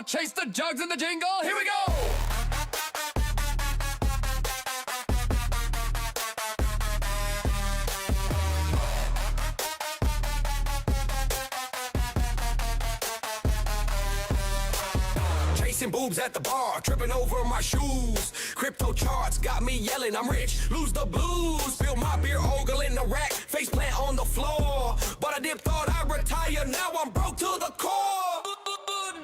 chase the jugs and the jingle, here we go! Chasing boobs at the bar, tripping over my shoes. Crypto charts got me yelling, I'm rich, lose the blues. Spill my beer, ogle in the rack, face plant on the floor. But I dip, thought I'd retire, now I'm broke to the core.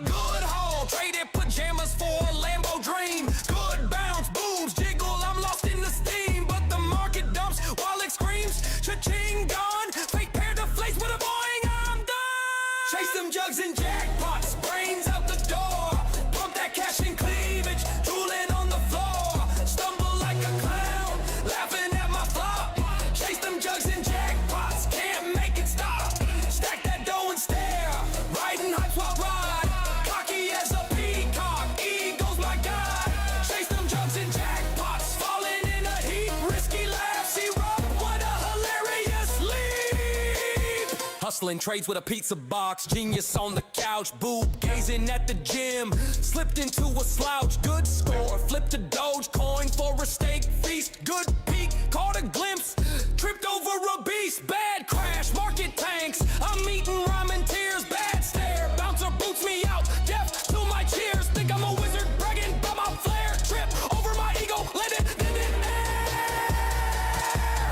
Good haul, traded pajamas for a Lambo dream. Good bounce, boobs, jiggle, I'm lost in the steam. But the market dumps, while it screams, cha-ching, gone. Fake pair to face with a boing, I'm done. Chase them jugs and jackpots, brains out the door. Pump that cash and cleavage, drooling on the floor. Stumble like a clown, laughing at my flop. Chase them jugs and jackpots, can't make it stop. Stack that dough and stare, riding hype while ride. Cocky as a peacock, eagles my God. Chase them jugs and jackpots, falling in a heap. Risky laughs, erupt, what a hilarious leap. Hustling trades with a pizza box, genius on the couch, boob gazing at the gym. Slipped into a slouch, good score. Flipped a Doge coin for a steak feast. Good peek, caught a glimpse. Tripped over a beast, bad crash, market tanks. I'm eating ramen tears, bad stare. Bouncer boots me out, deaf to my cheers. Think I'm a wizard, bragging by my flair. Trip over my ego, let it air.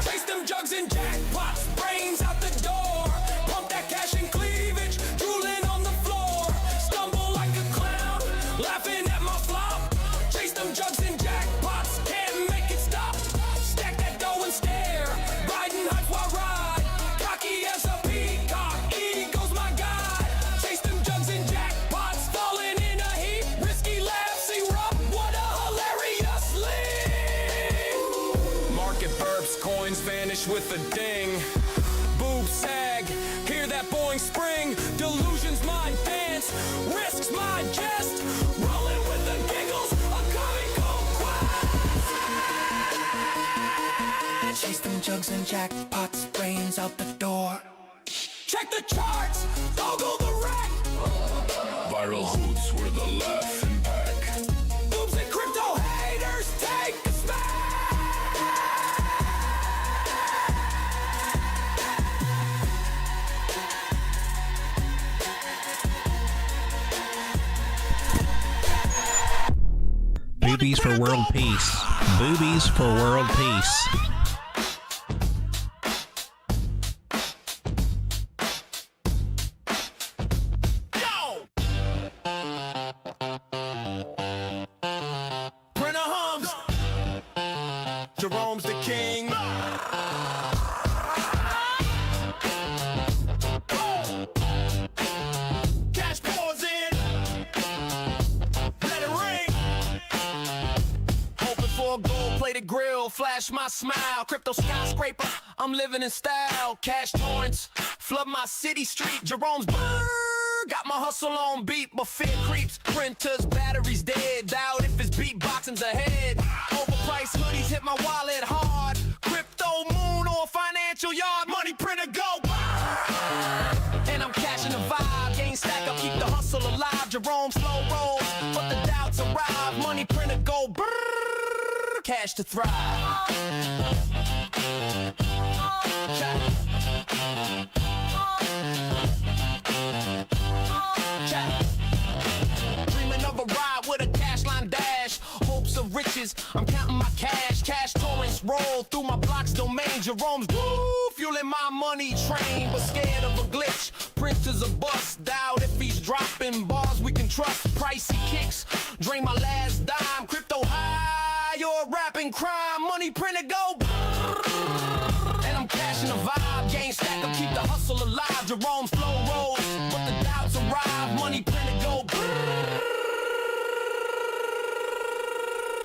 Chase them jugs and jackpots, brains out the door. Pump that cash and cleavage, drooling on the floor. Stumble like a clown, laughing at my flop. Chase them jugs and jackpots, can't make it stop. Stack that dough and stare, riding hype while ride. Cocky as a peacock, eagles my God. Chase them jugs and jackpots, falling in a heap. Risky laughs erupt, what a hilarious leap. Market burps, coins vanish with a ding. Boob sag, hear that boing spring. Delusions my dance, risks my jest. Rolling with the giggles, a comical quest. Chase them jugs and jackpots, brains out the door. Check the charts, toggle the rack. Viral hoots were the laughing pack. Boobs and crypto haters, take a smack. Boobies for world peace. Boobies for world peace. Printer hums. Jerome's the king. Cash pours in. Let it ring. Hoping for a gold-plated grill. Flash my smile. Crypto skyscraper. I'm living in style. Cash torrents. Flood my city street. Jerome's brrr. Got my hustle on beat, but fear creeps. Printers, batteries dead. Doubt if it's beatboxing's ahead. Overpriced hoodies hit my wallet hard. Crypto moon or financial yard. Money printer go. And I'm cashing the vibe. Gain stack up, keep the hustle alive. Jerome slow rolls, but the doubts arrive. Money printer go. Brrr, cash to thrive. Dreaming of a ride with a cash line dash. Hopes of riches, I'm counting my cash. Cash torrents roll through my block's domain. Jerome's woo, fueling my money train. But scared of a glitch, printers a bust. Doubt if he's dropping bars we can trust. Pricey kicks, drain my last dime. Crypto high, you're rapping crime. Money printer go. And I'm cashing the vibe. Gain stack up, keep the hustle alive. Jerome's flow rolls, but the doubts arrive. Money printer go.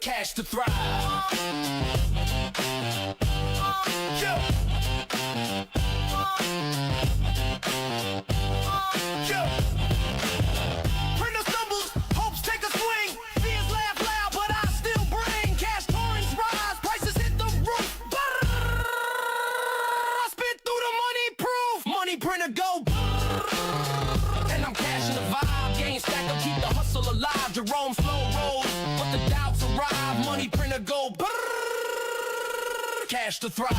Cash to thrive. Yeah. Yeah. Printer stumbles, hopes take a swing. Fears laugh loud, but I still bring. Cash torrents rise, prices hit the roof. I spit through the money proof. Money printer go. And I'm cashing the vibe. Gain stack up, keep the hustle alive. alive. Jerome slow rolls, but the doubts arrive. Money printer go brrrr, cash to thrive.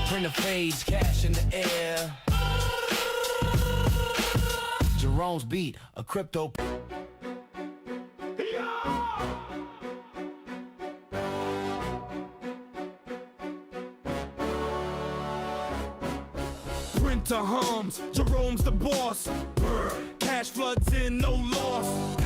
Printer fades, cash in the air. Jerome's beat, a crypto. Printer hums, Jerome's the boss. Brr. Cash floods in, no loss.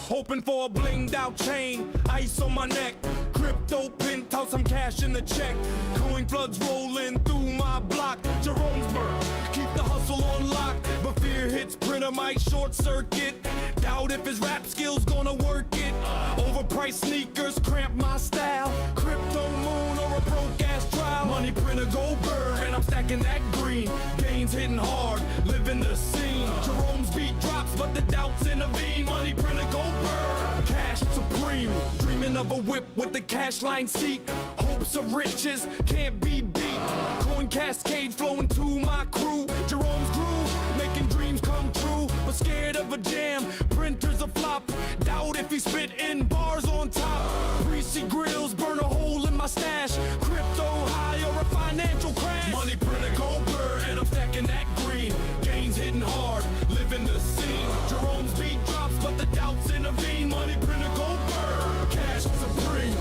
Hoping for a blinged out chain, ice on my neck. Crypto penthouse, I'm cashing the check. Coin floods rolling through my block. Jerome's burn, keep the hustle on lock. But fear hits, printer might short circuit. Doubt if his rap skills gonna work it. Overpriced sneakers cramp my style. Crypto moon or a broke ass trial. Money printer go burr, and I'm stacking that green. Gains hitting hard, living the scene. Jerome's beat drops, but the doubts intervene. Money printer go burr, cash supreme. Dreaming of a whip with the cash line seat. Hopes of riches can't be beat. Coin cascade flowing to my crew. Jerome's groove, making dreams come true. But scared of a jam, printer's a flop. Doubt if he spit in bars on top. Greasy grills burn a hole in my stash. Crypto high or a financial crash. Money printer go burr, and I'm stacking that green. Gains hitting hard, living the scene. Jerome's beat drops, but the doubts intervene. Money printer go burr, cash supreme.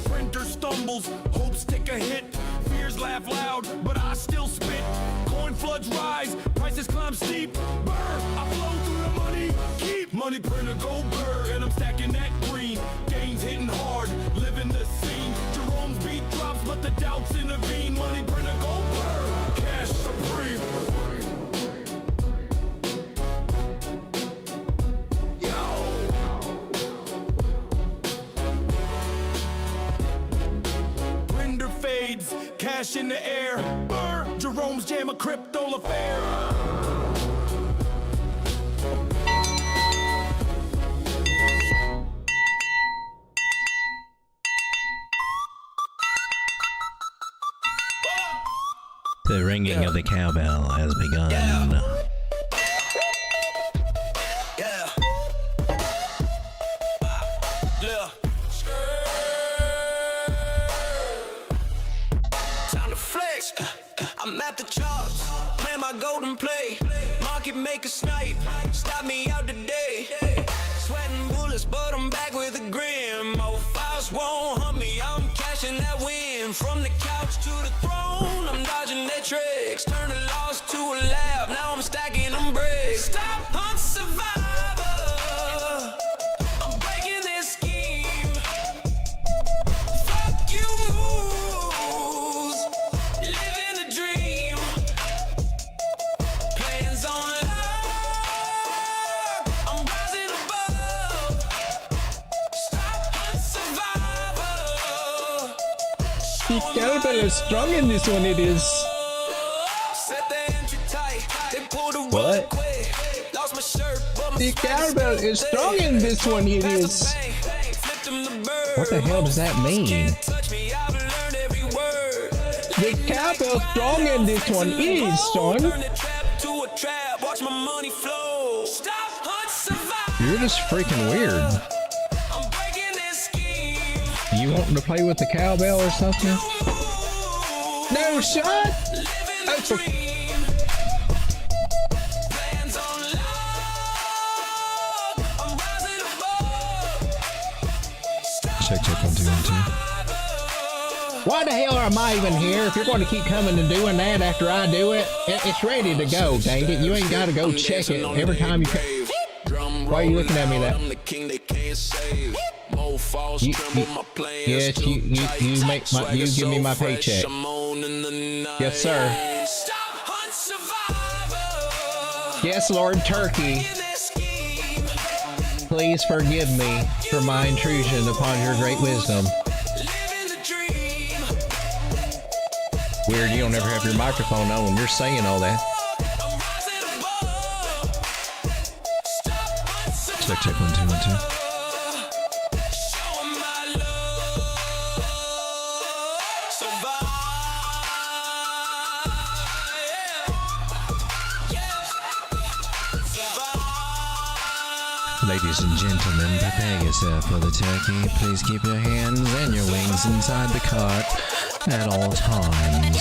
Printer stumbles, hopes take a hit. Fears laugh loud, but I still spit. Coin floods rise, prices climb steep. Burr, I flow through the money, keep. Money printer go burr, and I'm stacking that green. Gains hitting hard, living the scene. Jerome's beat drops, but the doubts intervene. Money printer go burr, cash supreme. Render fades, cash in the air. Burr, Jerome's jam a crypto affair. The ringing of the cowbell has begun. Yeah. Time to flex. I'm at the chops, playing my golden play. Market maker snipe, stop me out today. Sweating bullets, but I'm back with a grin. More files won't hunt me, I'm cashing that win. From the couch to the throne, I'm dodging their tricks. Turn a loss to a lab, now I'm stacking them bricks. Stop hunt survivor, I'm breaking this scheme. Fuck you moves, living a dream. Plans on lock, I'm rising above. Stop hunt survivor. The cowbell is strong in this one, it is. Set the entry tight, they pull the What? rug quick. Lost my shirt, but my The cowbell is strong in this one, it is. What the hell does that mean? The cowbell strong in this one, it is strong. You're just freaking weird. You wanting to play with the cowbell or something? No shot. Oh, for Check 1 2 1 2. why the hell am I even here? If you're going to keep coming and doing that after I do it, it's ready to go, dang it. You ain't got to go check it every time you Why are you looking at me that? Yes, you give me my paycheck. Yes, sir. Yes, Lord Turkey. Please forgive me for my intrusion upon your great wisdom. Weird, you don't ever have your microphone on when you're saying all that. Check 1 2 1 2. Ladies and gentlemen, prepare yourself for the turkey. Please keep your hands and your wings inside the cart at all times.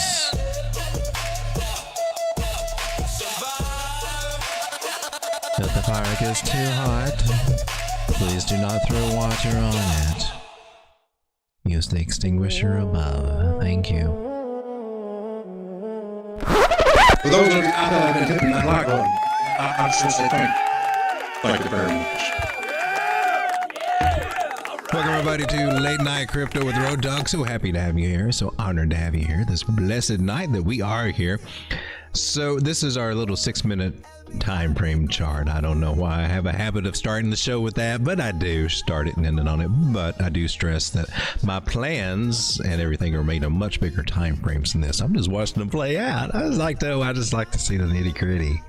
If the fire gets too hot, please do not throw water on it. Use the extinguisher above. Thank you. For those of you out there that have been hitting that like button, I just want to say thank you very much. Welcome everybody to Late Night Crypto with Road Dogg. So happy to have you here. So honored to have you here this blessed night that we are here. So this is our little 6-minute time frame chart. I don't know why I have a habit of starting the show with that, but I do start it and end it on it. But I do stress that my plans and everything are made on much bigger time frames than this. I'm just watching them play out. I just like to see the nitty gritty.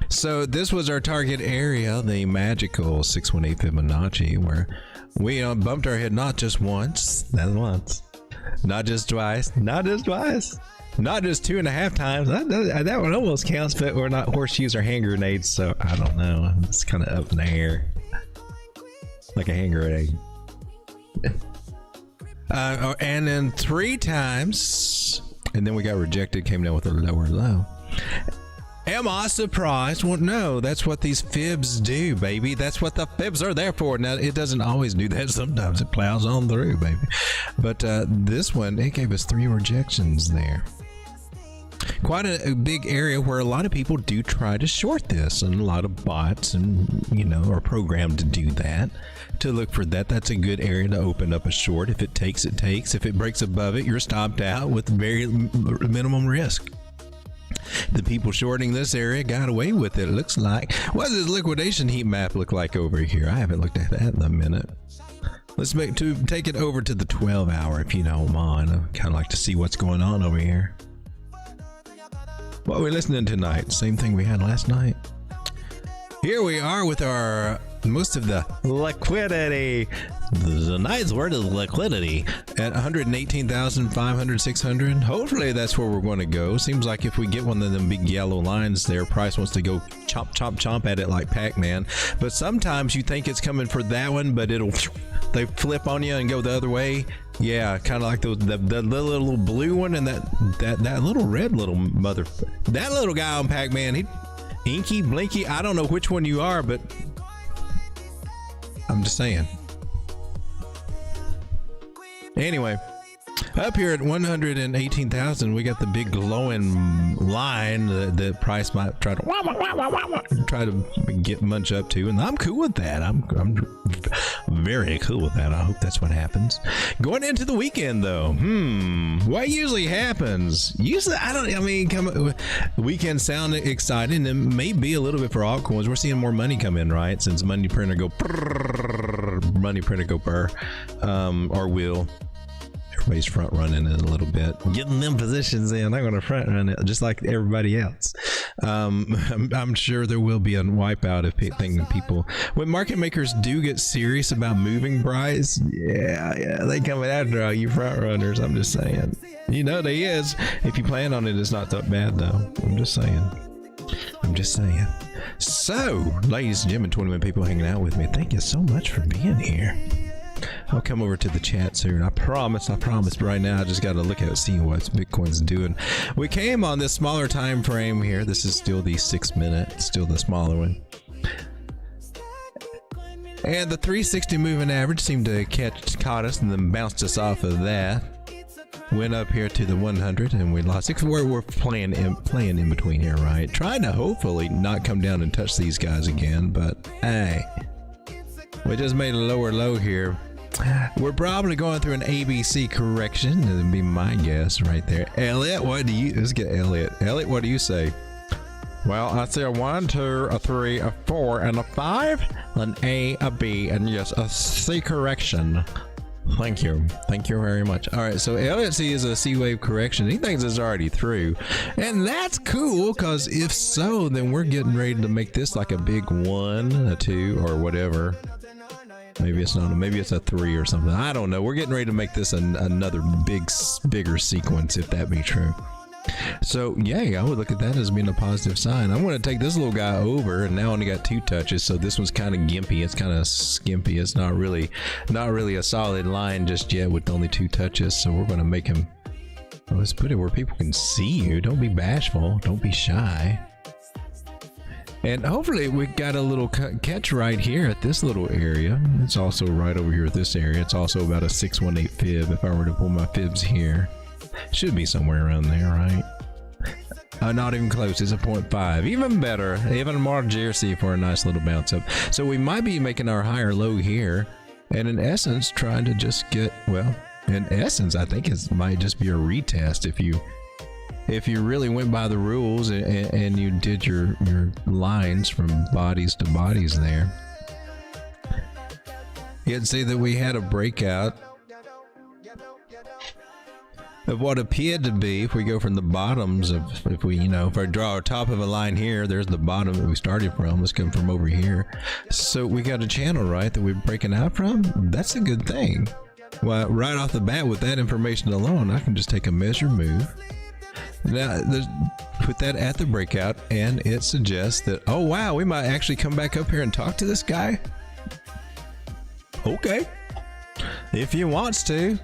So this was our target area, the magical 618 Fibonacci, where we bumped our head not just once, not just twice, not just 2.5 times. That one almost counts, but we're not horseshoes or hand grenades, so I don't know. It's kind of up in the air, like a hand grenade. And then 3 times, and then we got rejected, came down with a lower low. Am I surprised? Well, no, that's what these fibs do, baby. That's what the fibs are there for. Now, it doesn't always do that. Sometimes it plows on through, baby. But this one, it gave us 3 rejections there. Quite a big area where a lot of people do try to short this, and a lot of bots and, are programmed to do that, to look for that. That's a good area to open up a short. If it takes, it takes. If it breaks above it, you're stopped out with very minimum risk. The people shorting this area got away with it, looks like. What does this liquidation heat map look like over here? I haven't looked at that in a minute. Let's take it over to the 12-hour if you don't mind. I kind of like to see what's going on over here. What are we listening to tonight? Same thing we had last night. Here we are with our most of the liquidity. The nice word is liquidity at 118,500, 600. Hopefully that's where we're going to go. Seems like if we get one of them big yellow lines there, price wants to go chomp, chomp, chomp at it like Pac-Man. But sometimes you think it's coming for that one, but they flip on you and go the other way. Yeah, kind of like the little blue one and that little red little that little guy on Pac-Man. He Inky, Blinky, I don't know which one you are, but I'm just saying. Anyway, up here at 118,000, we got the big glowing line that price might try to get munch up to, and I'm cool with that. I'm very cool with that. I hope that's what happens. Going into the weekend, though, what usually happens? Usually, weekend sound exciting, and maybe a little bit for altcoins. We're seeing more money come in, right? Since money printer go burr, or will. Everybody's front running it a little bit, getting them positions in. I'm going to front run it just like everybody else. I'm sure there will be a wipeout if people, when market makers do get serious about moving price, yeah, they coming after all you front runners. I'm just saying, they is. If you plan on it, it's not that bad though. I'm just saying. So, ladies and gentlemen, 21 people hanging out with me. Thank you so much for being here. I'll come over to the chat soon. I promise. But right now, I just got to look at see what Bitcoin's doing. We came on this smaller time frame here. This is still the 6 minute, still the smaller one. And the 360 moving average seemed to caught us and then bounced us off of that. Went up here to the 100 and we lost it. We're playing in between here, right? Trying to hopefully not come down and touch these guys again, but hey. We just made a lower low here. We're probably going through an ABC correction. That'd be my guess right there. Elliot, let's get Elliot. Elliot, what do you say? Well, I see a 1, 2, a 3, a 4, and a 5, an A, a B, and yes, a C correction. Thank you. Thank you very much. All right, so Elliot sees a C-wave correction. He thinks it's already through. And that's cool, because if so, then we're getting ready to make this like a big 1, a 2, or whatever. Maybe it's not. Maybe it's a 3 or something. I don't know. We're getting ready to make this another bigger sequence, if that be true. So, yay, I would look at that as being a positive sign. I'm going to take this little guy over, and now I only got 2 touches, so this one's kind of gimpy. It's kind of skimpy. It's not really a solid line just yet with only 2 touches, so we're going to make him... Oh, let's put it where people can see you. Don't be bashful. Don't be shy. And hopefully we got a little catch right here at this little area. It's also right over here at this area. It's also about a 618 fib if I were to pull my fibs here. Should be somewhere around there, right? Not even close. It's a 0.5. Even better. Even more juicy for a nice little bounce up. So we might be making our higher low here, and in essence trying to just get, well, in essence I think it might just be a retest if you really went by the rules and you did your lines from bodies to bodies there. You can see that we had a breakout of what appeared to be, if we go from the bottoms of, if I draw our top of a line here, there's the bottom that we started from. Let's come from over here. So we got a channel, right, that we're breaking out from. That's a good thing. Well, right off the bat with that information alone, I can just take a measure move. Now, put that at the breakout, and it suggests that, oh wow, we might actually come back up here and talk to this guy. Okay, if he wants to.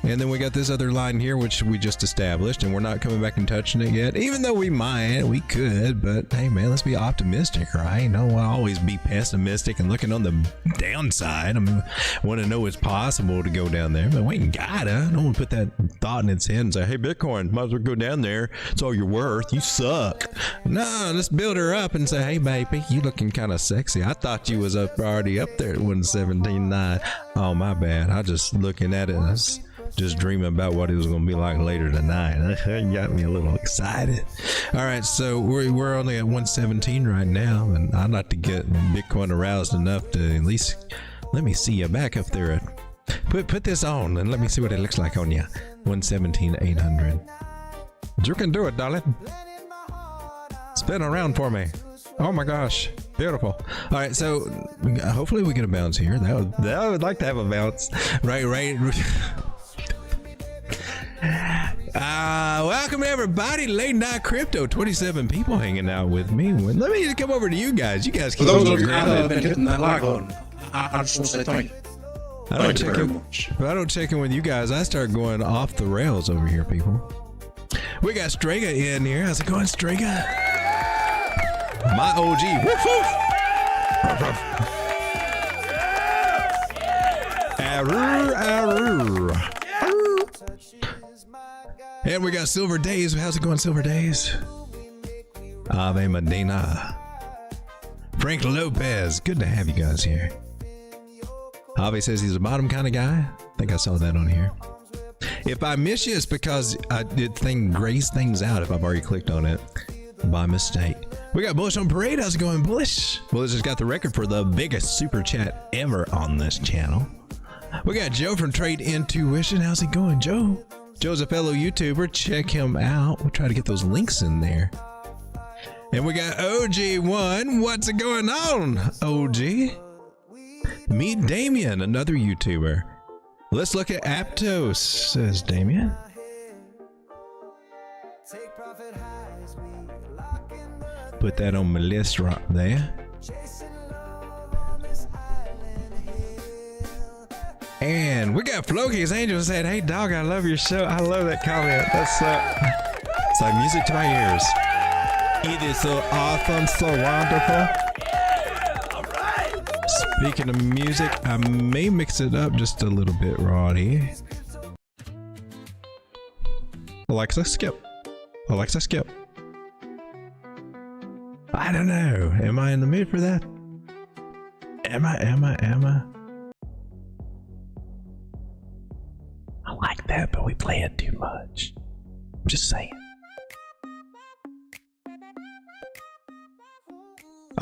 And then we got this other line here, which we just established, and we're not coming back and touching it yet, even though we might, we could, but hey man, let's be optimistic, right? Don't always be pessimistic and looking on the downside. I mean, want to know it's possible to go down there, but we ain't gotta. Don't want to put that thought in its head and say, hey, Bitcoin, might as well go down there. It's all you're worth. You suck. No, let's build her up and say, hey, baby, you looking kind of sexy. I thought you was already up there at 117.9. Oh, my bad. I just looking at it. Just dreaming about what it was going to be like later tonight. That got me a little excited. All right, so we're only at 117 right now, and I'd like to get Bitcoin aroused enough to at least let me see you back up there. Put this on and let me see what it looks like on you. 117,800. You can do it, darling. Spin around for me. Oh my gosh, beautiful. All right, so hopefully we get a bounce here. That would like to have a bounce. Right. Welcome everybody, Late Night Crypto. 27 people hanging out with me. Let me just come over to you guys. You guys keep those of you that have been hitting that like button, I just want to say thank you. Thank you very much. If I don't check in with you guys, I start going off the rails over here, people. We got Strega in here. How's it going, Strega? My OG. Woof woof. Arr, arr. And we got Silver Days. How's it going, Silver Days? Ave Medina. Frank Lopez. Good to have you guys here. Ave says he's a bottom kind of guy. I think I saw that on here. If I miss you, it's because I did graze things out if I've already clicked on it by mistake. We got Bullish on Parade. How's it going, Bullish? Bullish has got the record for the biggest super chat ever on this channel. We got Joe from Trade Intuition. How's it going, Joe? Joe's a fellow YouTuber. Check him out. We'll try to get those links in there. And we got OG1. What's it going on, OG? Meet Damien, another YouTuber. Let's look at Aptos, says Damien. Put that on my list right there. And we got Floki's Angel said, hey dog, I love your show. I love that comment. That's it's like music to my ears. It is so awesome, so wonderful. Speaking of music, I may mix it up just a little bit right here. Alexa, skip. Alexa, skip. I don't know. Am I in the mood for that? Am I? I like that, but we play it too much. I'm just saying.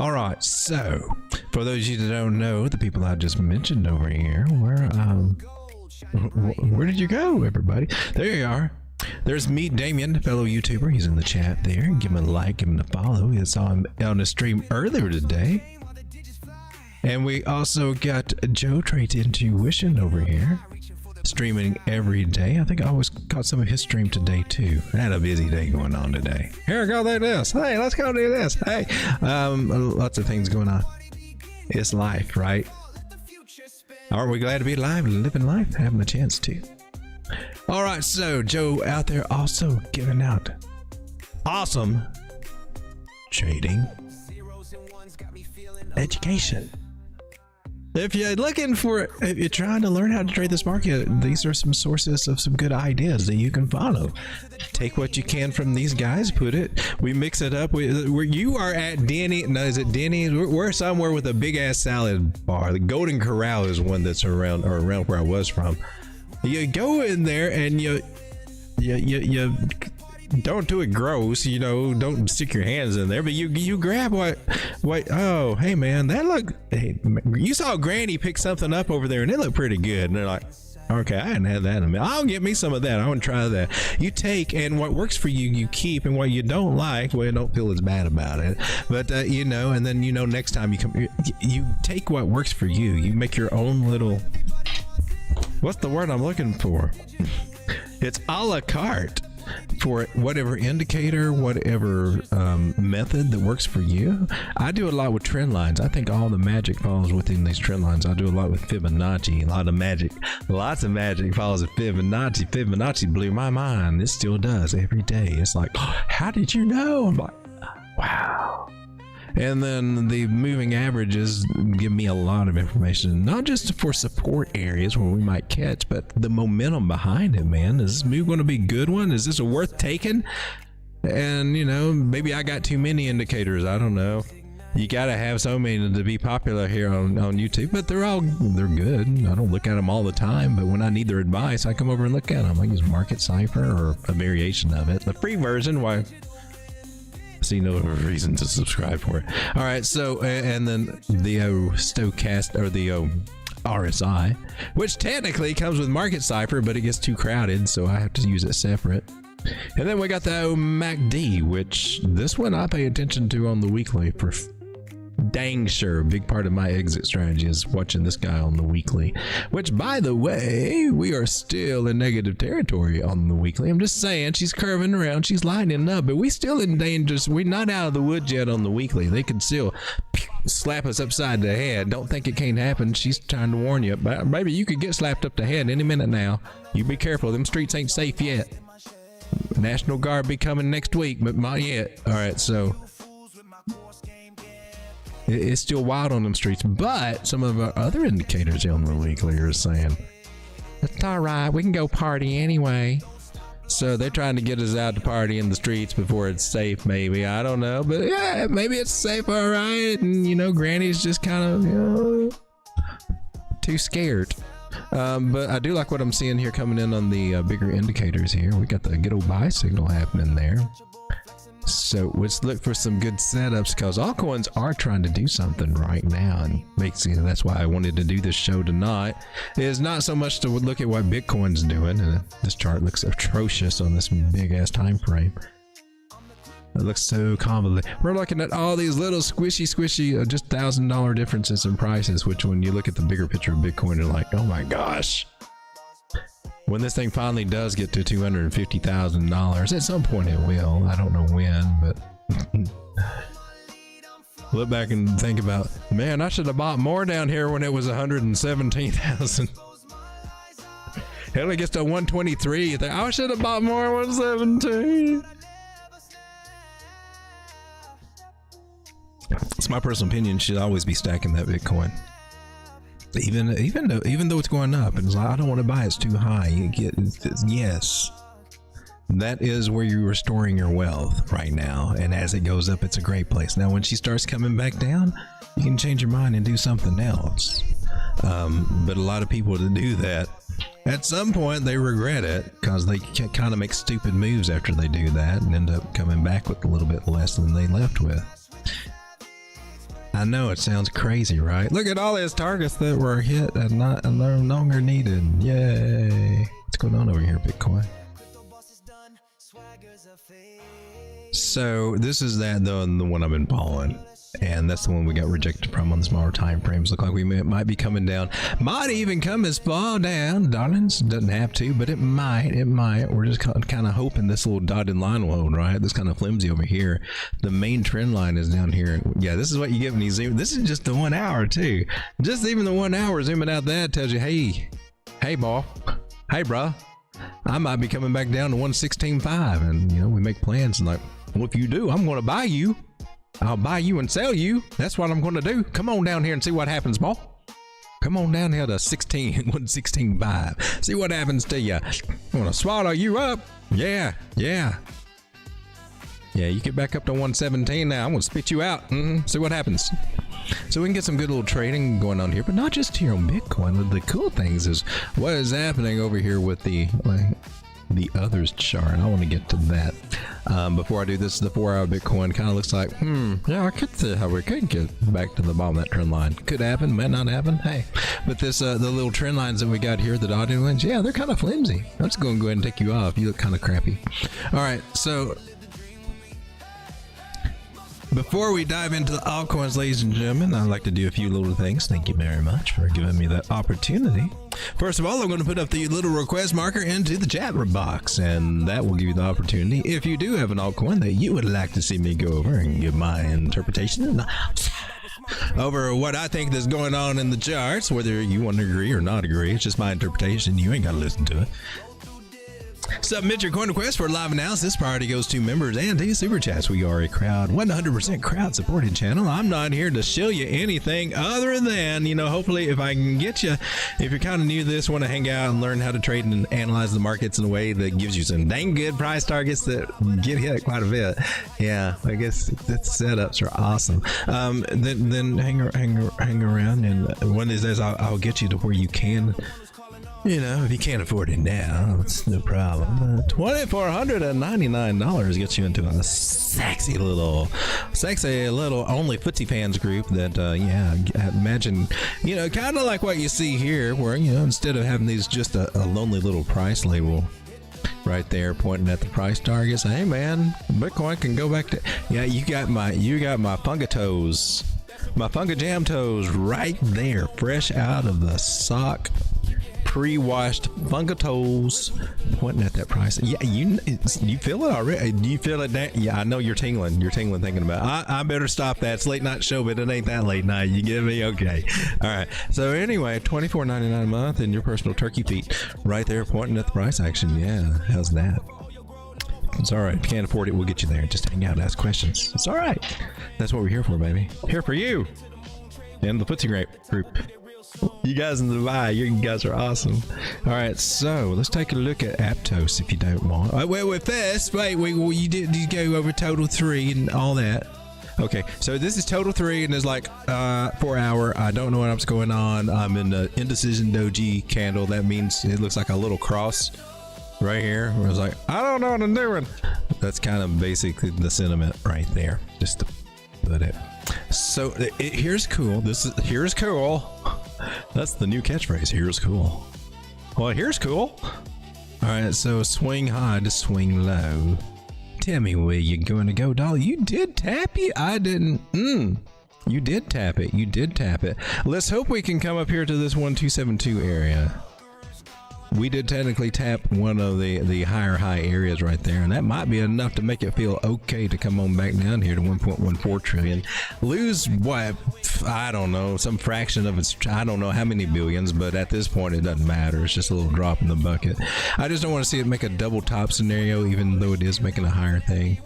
Alright, so for those of you that don't know, the people I just mentioned over here, we're Where did you go, everybody? There you are. There's Meet Damien, fellow YouTuber. He's in the chat there. Give him a like, give him a follow. I saw him on a stream earlier today. And we also got Joe Trades Intuition over here, streaming every day. I think I always caught some of his stream today too. I had a busy day going on today. Here, go do this. Hey, let's go do this. Hey, lots of things going on. It's life, right? Aren't we glad to be alive, living life, having a chance to? All right, so Joe out there also giving out awesome trading education. If you're if you're trying to learn how to trade this market, these are some sources of some good ideas that you can follow. Take what you can from these guys, we mix it up. Where you are at Denny, no, is it Denny's? We're somewhere with a big ass salad bar. The Golden Corral is one that's around where I was from. You go in there and you don't do it gross, don't stick your hands in there, but you grab what oh, hey man, you saw Granny pick something up over there and it looked pretty good, and they're like, okay, I hadn't had that in a minute. I'll get me some of that. I want to try that. You take, and what works for you, you keep, and what you don't like, well, don't feel as bad about it. But, and then, next time you come, you take what works for you. You make your own little, what's the word I'm looking for? It's a la carte for whatever indicator, whatever method that works for you. I do a lot with trend lines. I think all the magic falls within these trend lines. I do a lot with Fibonacci, lots of magic falls with Fibonacci. Fibonacci blew my mind. It still does every day. It's like, oh, how did you know? I'm like, wow. And then the moving averages give me a lot of information, not just for support areas where we might catch, but the momentum behind it, man. Is this move going to be a good one? Is this a worth taking? And, maybe I got too many indicators. I don't know. You got to have so many to be popular here on YouTube, but they're good. I don't look at them all the time, but when I need their advice, I come over and look at them. I use Market Cipher or a variation of it. The free version, why? See no reason to subscribe for it. All right, so and then the Stokast or the RSI, which technically comes with Market Cipher, but it gets too crowded, so I have to use it separate. And then we got the MACD, which this one I pay attention to on the weekly for dang sure. A big part of my exit strategy is watching this guy on the weekly, which, by the way, we are still in negative territory on the weekly. I'm just saying, she's curving around, she's lining up, but we still in danger. We're not out of the woods yet on the weekly. They could still slap us upside the head. Don't think it can't happen. She's trying to warn you, but maybe you could get slapped up the head any minute now. You be careful. Them streets ain't safe yet. National Guard be coming next week, but not yet. All right, so it's still wild on them streets, but some of our other indicators on the weekly are saying it's all right, we can go party anyway. So they're trying to get us out to party in the streets before it's safe, maybe. I don't know, but yeah, maybe it's safe, all right. And Granny's just kind of too scared. But I do like what I'm seeing here coming in on the bigger indicators here. We got the good old buy signal happening there. So let's look for some good setups, because altcoins are trying to do something right now, and basically that's why I wanted to do this show tonight. Is not so much to look at what Bitcoin's doing, and this chart looks atrocious on this big ass time frame. It looks so convoluted. We're looking at all these little squishy, just $1,000 differences in prices, which when you look at the bigger picture of Bitcoin, you're like, oh my gosh. When this thing finally does get to $250,000, at some point it will. I don't know when, but look back and think about, man, I should have bought more down here when it was 117,000. Hell, it gets to 123. I should have bought more at 117. It's my personal opinion. Should always be stacking that Bitcoin. Even though it's going up, and it's like, I don't want to buy, it's too high. Yes, that is where you're restoring your wealth right now, and as it goes up, it's a great place. Now when she starts coming back down, you can change your mind and do something else. But a lot of people to do that, at some point they regret it, because they kind of make stupid moves after they do that and end up coming back with a little bit less than they left with. I know it sounds crazy, right? Look at all these targets that were hit and they're no longer needed. Yay! What's going on over here, Bitcoin? So this is the one I've been following, and that's the one we got rejected from on the smaller time frames. Look like we might be coming down. Might even come as far down, darlings. Doesn't have to, but it might. We're just kind of hoping this little dotted line will hold, right? This kind of flimsy over here. The main trend line is down here. Yeah, this is what you get when you zoom. This is just the 1 hour too. Just even the 1 hour zooming out that tells you, hey, ball, hey, bruh, I might be coming back down to 116.5, and we make plans and like, well, if you do, I'm going to buy you. I'll buy you and sell you. That's what I'm going to do. Come on down here and see what happens, ball. Come on down here to 116.5. See what happens to you. I'm going to swallow you up. Yeah. Yeah, you get back up to 117 now. I'm going to spit you out. See what happens. So we can get some good little trading going on here, but not just here on Bitcoin. The cool things is what is happening over here with the others chart. I want to get to that. Before I do this, the 4 hour Bitcoin kind of looks like, yeah, I could see how we could get back to the bottom of that trend line. Could happen, might not happen. Hey, but this, the little trend lines that we got here, the dotted lines, yeah, they're kind of flimsy. I'm just going to go ahead and take you off. You look kind of crappy. All right, so before we dive into the altcoins, ladies and gentlemen, I'd like to do a few little things. Thank you very much for giving me that opportunity. First of all, I'm going to put up the little request marker into the chat box, and that will give you the opportunity, if you do have an altcoin that you would like to see me go over and give my interpretation over what I think is going on in the charts, whether you want to agree or not agree. It's just my interpretation. You ain't got to listen to it. Submit your coin request for live analysis. Priority goes to members and to super chats. We are a crowd 100% crowd supported channel. I'm not here to show you anything other than, hopefully if I can get you, if you're kind of new to this, want to hang out and learn how to trade and analyze the markets in a way that gives you some dang good price targets that get hit quite a bit. Yeah, I guess the setups are awesome. Then hang around, and one of these days I'll get you to where you can. If you can't afford it now, it's no problem. $2,499 gets you into a sexy little only footsie fans group that, imagine, kind of like what you see here, where, instead of having these just a lonely little price label right there pointing at the price targets, hey man, Bitcoin can go back to, you got my funga toes, my funga jam toes right there, fresh out of the sock. Pre-washed funga toes pointing at that price. Yeah, you feel it already? Do you feel it? Yeah, I know you're tingling. You're tingling thinking about it. I better stop that. It's late night show, but it ain't that late night. You get me? Okay. All right. So anyway, $24.99 a month and your personal turkey feet right there pointing at the price action. Yeah, how's that? It's all right. If you can't afford it, we'll get you there. Just hang out, ask questions. It's all right. That's what we're here for, baby. Here for you and the Footsie Grape group. You guys in Dubai, you guys are awesome. All right, so let's take a look at Aptos if you don't mind. First, you did go over total 3 and all that. Okay, so this is total 3 and it's like 4 hour. I don't know what's going on. I'm in the indecision doji candle. That means it looks like a little cross right here. Where it's like, I don't know what I'm doing. That's kind of basically the sentiment right there. Just to put it. So here's cool. Here's cool. That's the new catchphrase. Here's cool. Well, here's cool. All right, so swing high to swing low. Tell me where you're going to go, doll. You did tap it. I didn't. You did tap it. You did tap it. Let's hope we can come up here to this 1272 area. We did technically tap one of the higher high areas right there, and that might be enough to make it feel okay to come on back down here to 1.14 trillion. Lose what? I don't know, some fraction of its, I don't know how many billions, but at this point it doesn't matter. It's just a little drop in the bucket. I just don't want to see it make a double top scenario, even though it is making a higher thing.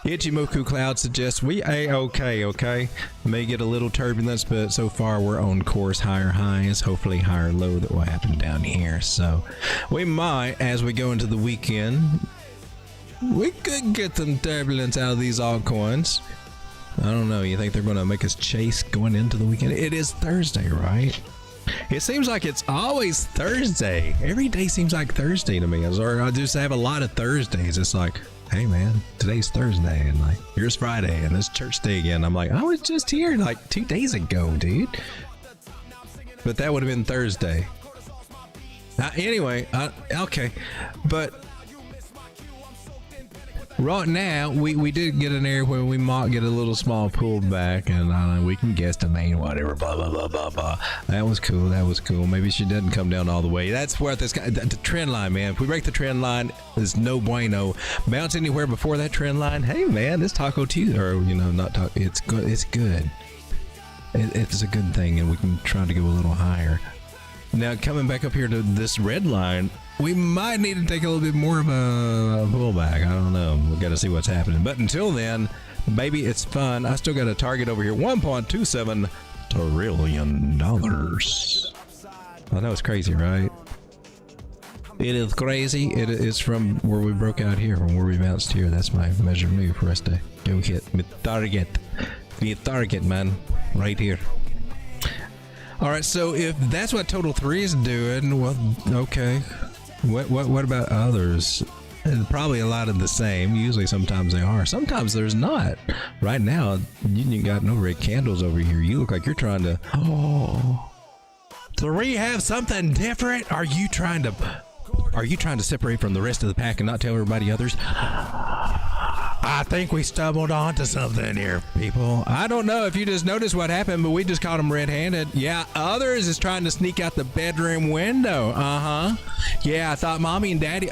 Ichimoku Cloud suggests we okay. May get a little turbulence, but so far we're on course, higher highs, hopefully higher low that will happen down here. So we might, as we go into the weekend, we could get some turbulence out of these altcoins. I don't know. You think they're going to make us chase going into the weekend? It is Thursday, right? It seems like it's always Thursday. Every day seems like Thursday to me. Or I just have a lot of Thursdays. It's like, hey man, today's Thursday and like here's Friday and it's church day again. I'm like, I was just here like 2 days ago, dude. But that would have been Thursday. Anyway, okay, but right now we did get an area where we might get a little small pullback, and we can guesstimate whatever, blah blah blah blah blah. That was cool. That was cool. Maybe she doesn't come down all the way. That's where this guy, the trend line, man. If we break the trend line, there's no bueno. Bounce anywhere before that trend line. Hey man, this Taco Tuesday, or not taco. It's good. It's good. It's a good thing, and we can try to go a little higher. Now coming back up here to this red line, we might need to take a little bit more of a pullback. I don't know. We got to see what's happening. But until then, maybe it's fun. I still got a target over here, $1.27 trillion. I know it's crazy, right? It is crazy. It is from where we broke out here, from where we bounced here. That's my measure move for us to go hit the target. The target, man, right here. All right, so if that's what Total 3 is doing, well, okay. What about others? Probably a lot of the same. Usually, sometimes they are. Sometimes there's not. Right now, you got no red candles over here. You look like you're trying to. Oh, 3 have something different. Are you trying to separate from the rest of the pack and not tell everybody others? I think we stumbled onto something here, people. I don't know if you just noticed what happened, but we just caught them red-handed. Yeah, others is trying to sneak out the bedroom window. Yeah, I thought mommy and daddy.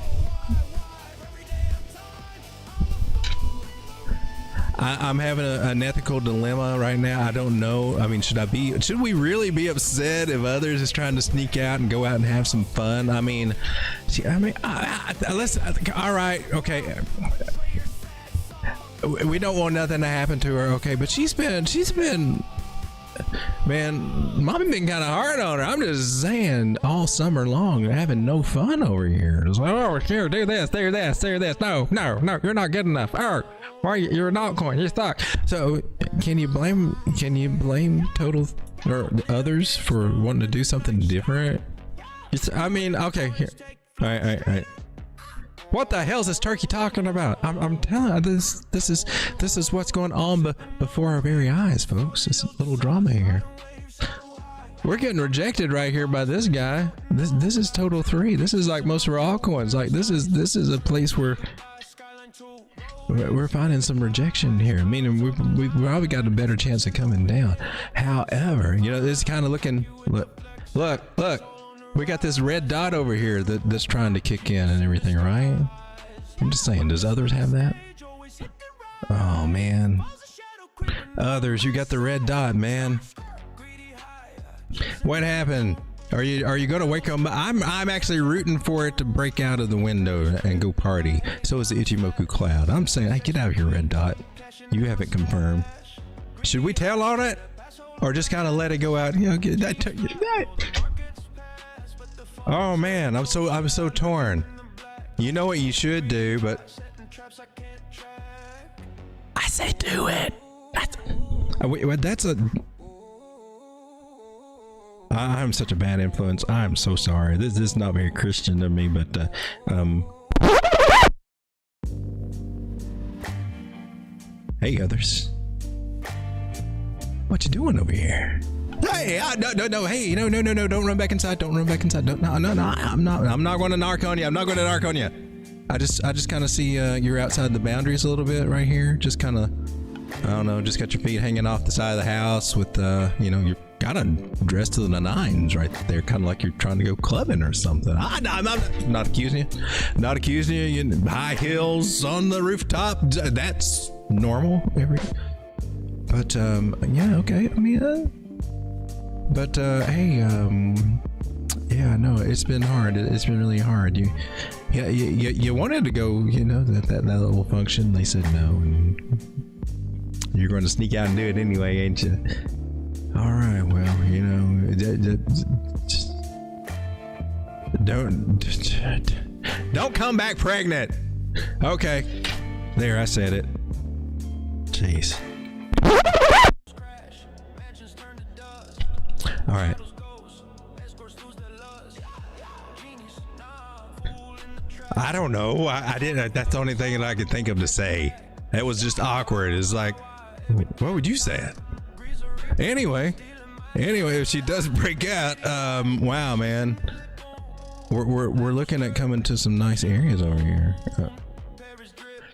I'm having an ethical dilemma right now. I don't know. I mean, should we really be upset if others is trying to sneak out and go out and have some fun? I mean, all right, okay. We don't want nothing to happen to her, okay? But she's been, man, mommy been kind of hard on her. I'm just saying, all summer long, having no fun over here. It's like, oh, here, do this, do this, do this. No, you're not good enough. Oh, why you're an altcoin? You're stuck. So, can you blame Total or others for wanting to do something different? I mean, okay, here. All right. What the hell is this turkey talking about? I'm telling you, this is what's going on before our very eyes, folks. This little drama here. We're getting rejected right here by this guy. This is Total 3. This is like most of our altcoins. Like this is a place where we're finding some rejection here. Meaning we've probably got a better chance of coming down. However, it's kind of looking. Look. We got this red dot over here that's trying to kick in and everything, right? I'm just saying, does others have that? Oh man, others, you got the red dot, man. What happened? Are you going to wake up? I'm actually rooting for it to break out of the window and go party. So is the Ichimoku cloud. I'm saying, hey, get out of here, red dot. You haven't confirmed. Should we tail on it, or just kind of let it go out? Get that. Oh man, I'm so torn. You know what you should do, but I say do it. I'm such a bad influence. I'm so sorry. This is not very Christian of me, but hey others, what you doing over here? Hey, no, hey, no, don't run back inside. Don't run back inside. No, I'm not going to narc on you. I'm not going to narc on you. I just kind of see you're outside the boundaries a little bit right here. Just kind of, I don't know, just got your feet hanging off the side of the house with, you're kind of dressed to the nines right there, kind of like you're trying to go clubbing or something. I'm not accusing you. Not accusing you. High heels on the rooftop. That's normal. But, yeah, okay. I mean, but hey, yeah, no, it's been hard. It's been really hard. You wanted to go, that little function. They said no, and you're going to sneak out and do it anyway, ain't you? All right, well, don't come back pregnant. Okay, there, I said it. Jeez. All right. I don't know. I didn't. That's the only thing that I could think of to say. It was just awkward. It's like, what would you say? Anyway, if she does break out, wow, man, we're looking at coming to some nice areas over here.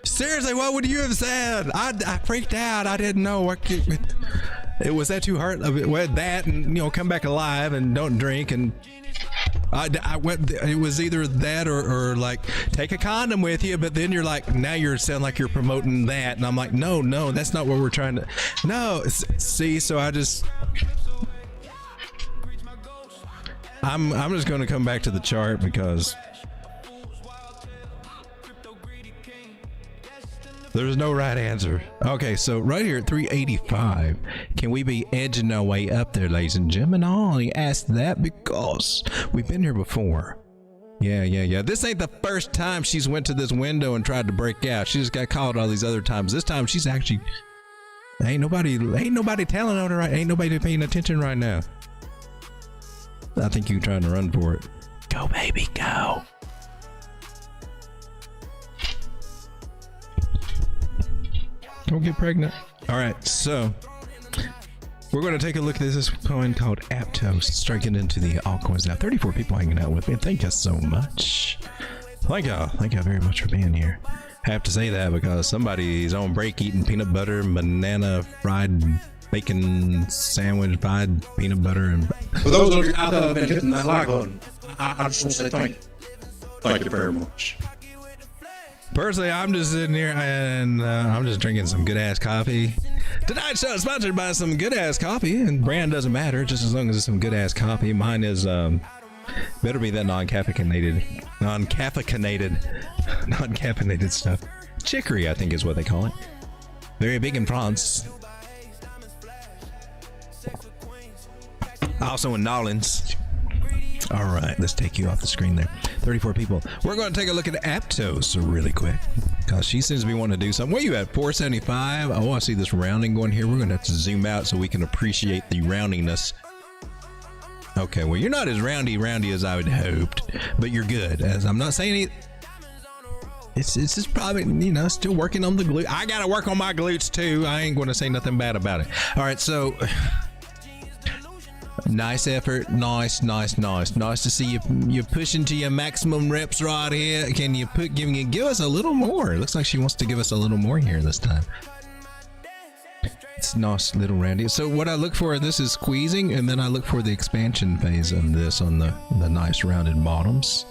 Seriously, what would you have said? I freaked out. I didn't know what. It was that too hard. That and come back alive and don't drink and. I went. It was either that or like take a condom with you, but then you're like, now you're sound like you're promoting that, and I'm like, no, that's not what we're trying to. No, see, so I'm just going to come back to the chart because there's no right answer. Okay, so right here at 385, can we be edging our way up there, ladies and gentlemen? I only asked that because we've been here before. Yeah. This ain't the first time she's went to this window and tried to break out. She just got caught all these other times. This time she's actually ain't nobody telling on her. Right? Ain't nobody paying attention right now. I think you're trying to run for it. Go, baby, go. Don't get pregnant. All right, so we're going to take a look at this coin called Aptos. Striking into the altcoins now. 34 people hanging out with me. Thank you so much. Thank y'all very much for being here. I have to say that because somebody's on break eating peanut butter, banana, fried bacon sandwich, fried peanut butter, and. For those of you out there that have been hitting that like button, I just want to say thank you. Thank you very much. Personally, I'm just sitting here and I'm just drinking some good ass coffee. Tonight's show is sponsored by some good ass coffee, and brand doesn't matter just as long as it's some good ass coffee. Mine is better be that non-caffeinated stuff. Chicory, I think is what they call it. Very big in France. Also in Nolans. All right, let's take you off the screen there. 34 people. We're going to take a look at Aptos really quick because she seems to be wanting to do something. Where you at? 475. Oh, I see this rounding going here. We're going to have to zoom out so we can appreciate the roundiness. Okay, well, you're not as roundy as I would hoped, but you're good. As I'm not saying it's just probably, still working on the glute. I got to work on my glutes too. I ain't going to say nothing bad about it. All right, so nice effort. Nice to see you pushing to your maximum reps right here. Can you give us a little more? It looks like she wants to give us a little more here this time. It's nice little roundy. So what I look for, this is squeezing, and then I look for the expansion phase of this on the nice rounded bottoms.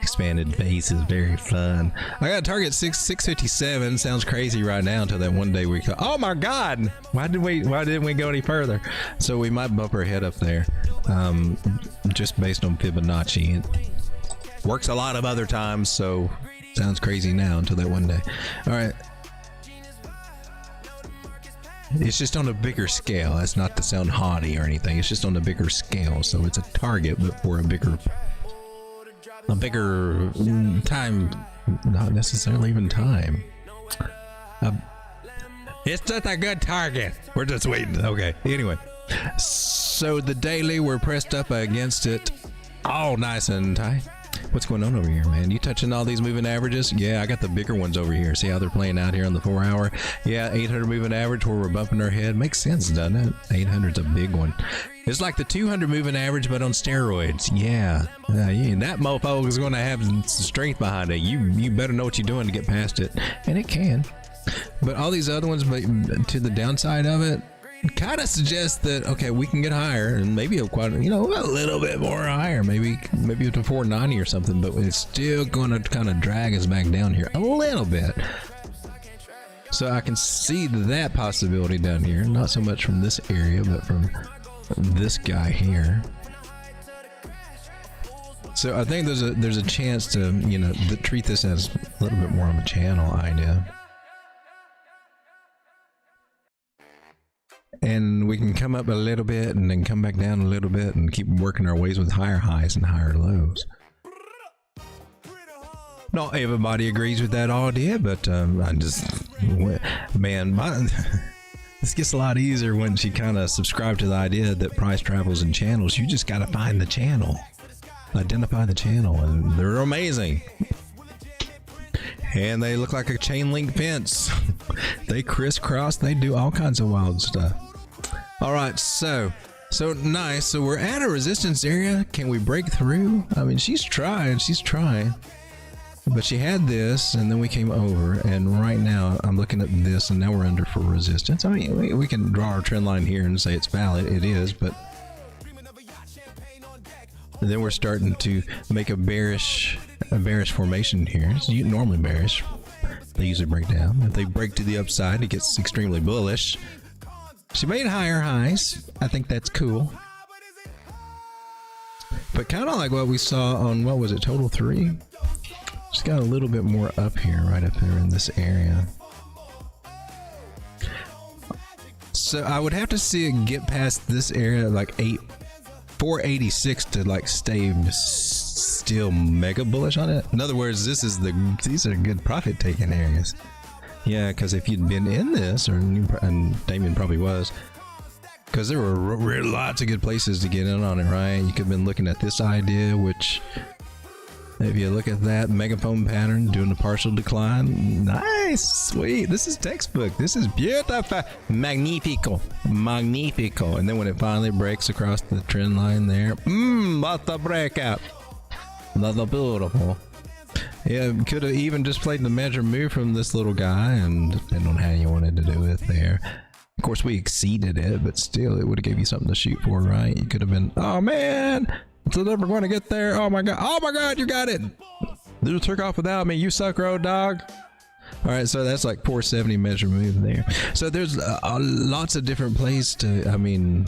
Expanded base is very fun. I got a target 657. Sounds crazy right now until that one day we go, oh my god, why didn't we go any further? So we might bump our head up there, just based on Fibonacci. It works a lot of other times, so sounds crazy now until that one day. All right, it's just on a bigger scale. That's not to sound haughty or anything. It's just on a bigger scale, so it's a target, but for a bigger time, not necessarily even time. It's just a good target. We're just waiting. Okay, anyway, so the daily, we're pressed up against it all nice and tight. What's going on over here, man? You touching all these moving averages? Yeah, I got the bigger ones over here. See how they're playing out here on the 4 hour? Yeah, 800 moving average where we're bumping our head. Makes sense, doesn't it? 800's a big one. It's like the 200 moving average, but on steroids. Yeah, that mofo is going to have some strength behind it. You better know what you're doing to get past it, and it can. But all these other ones, but to the downside of it, kind of suggests that okay, we can get higher and maybe a little bit more higher, maybe to 490 or something, but it's still going to kind of drag us back down here a little bit. So I can see that possibility down here, not so much from this area, but from this guy here. So I think there's a chance to treat this as a little bit more of a channel idea. And we can come up a little bit and then come back down a little bit and keep working our ways with higher highs and higher lows. Not everybody agrees with that idea, but this gets a lot easier when she kind of subscribed to the idea that price travels in channels. You just got to find the channel, identify the channel, and they're amazing. And they look like a chain link fence. They crisscross. They do all kinds of wild stuff. All right, so nice. So we're at a resistance area. Can we break through? I mean, she's trying. But she had this, and then we came over, and right now I'm looking at this, and now we're under for resistance. I mean, we can draw our trend line here and say it's valid. It is, but then we're starting to make a bearish formation here. It's normally bearish. They usually break down. If they break to the upside, it gets extremely bullish. She made higher highs. I think that's cool. But kind of like what we saw on, what was it, Total 3? She's got a little bit more up here, right up there in this area. So I would have to see it get past this area, like 486, to like stay still mega bullish on it. In other words, these are good profit taking areas. Yeah, because if you'd been in this, and Damien probably was, because there were lots of good places to get in on it, right? You could have been looking at this idea, which, if you look at that megaphone pattern doing a partial decline, nice, sweet. This is textbook. This is beautiful, magnifico. And then when it finally breaks across the trend line there, what a breakout. That's beautiful. Yeah, could have even just played the measure move from this little guy, and depending on how you wanted to do it there. Of course, we exceeded it, but still, it would have gave you something to shoot for, right? You could have been, oh man, it's never going to get there. Oh my god, you got it. You took off without me. You suck, road dog. All right, so that's like 470 measure move there. So there's lots of different plays to, I mean,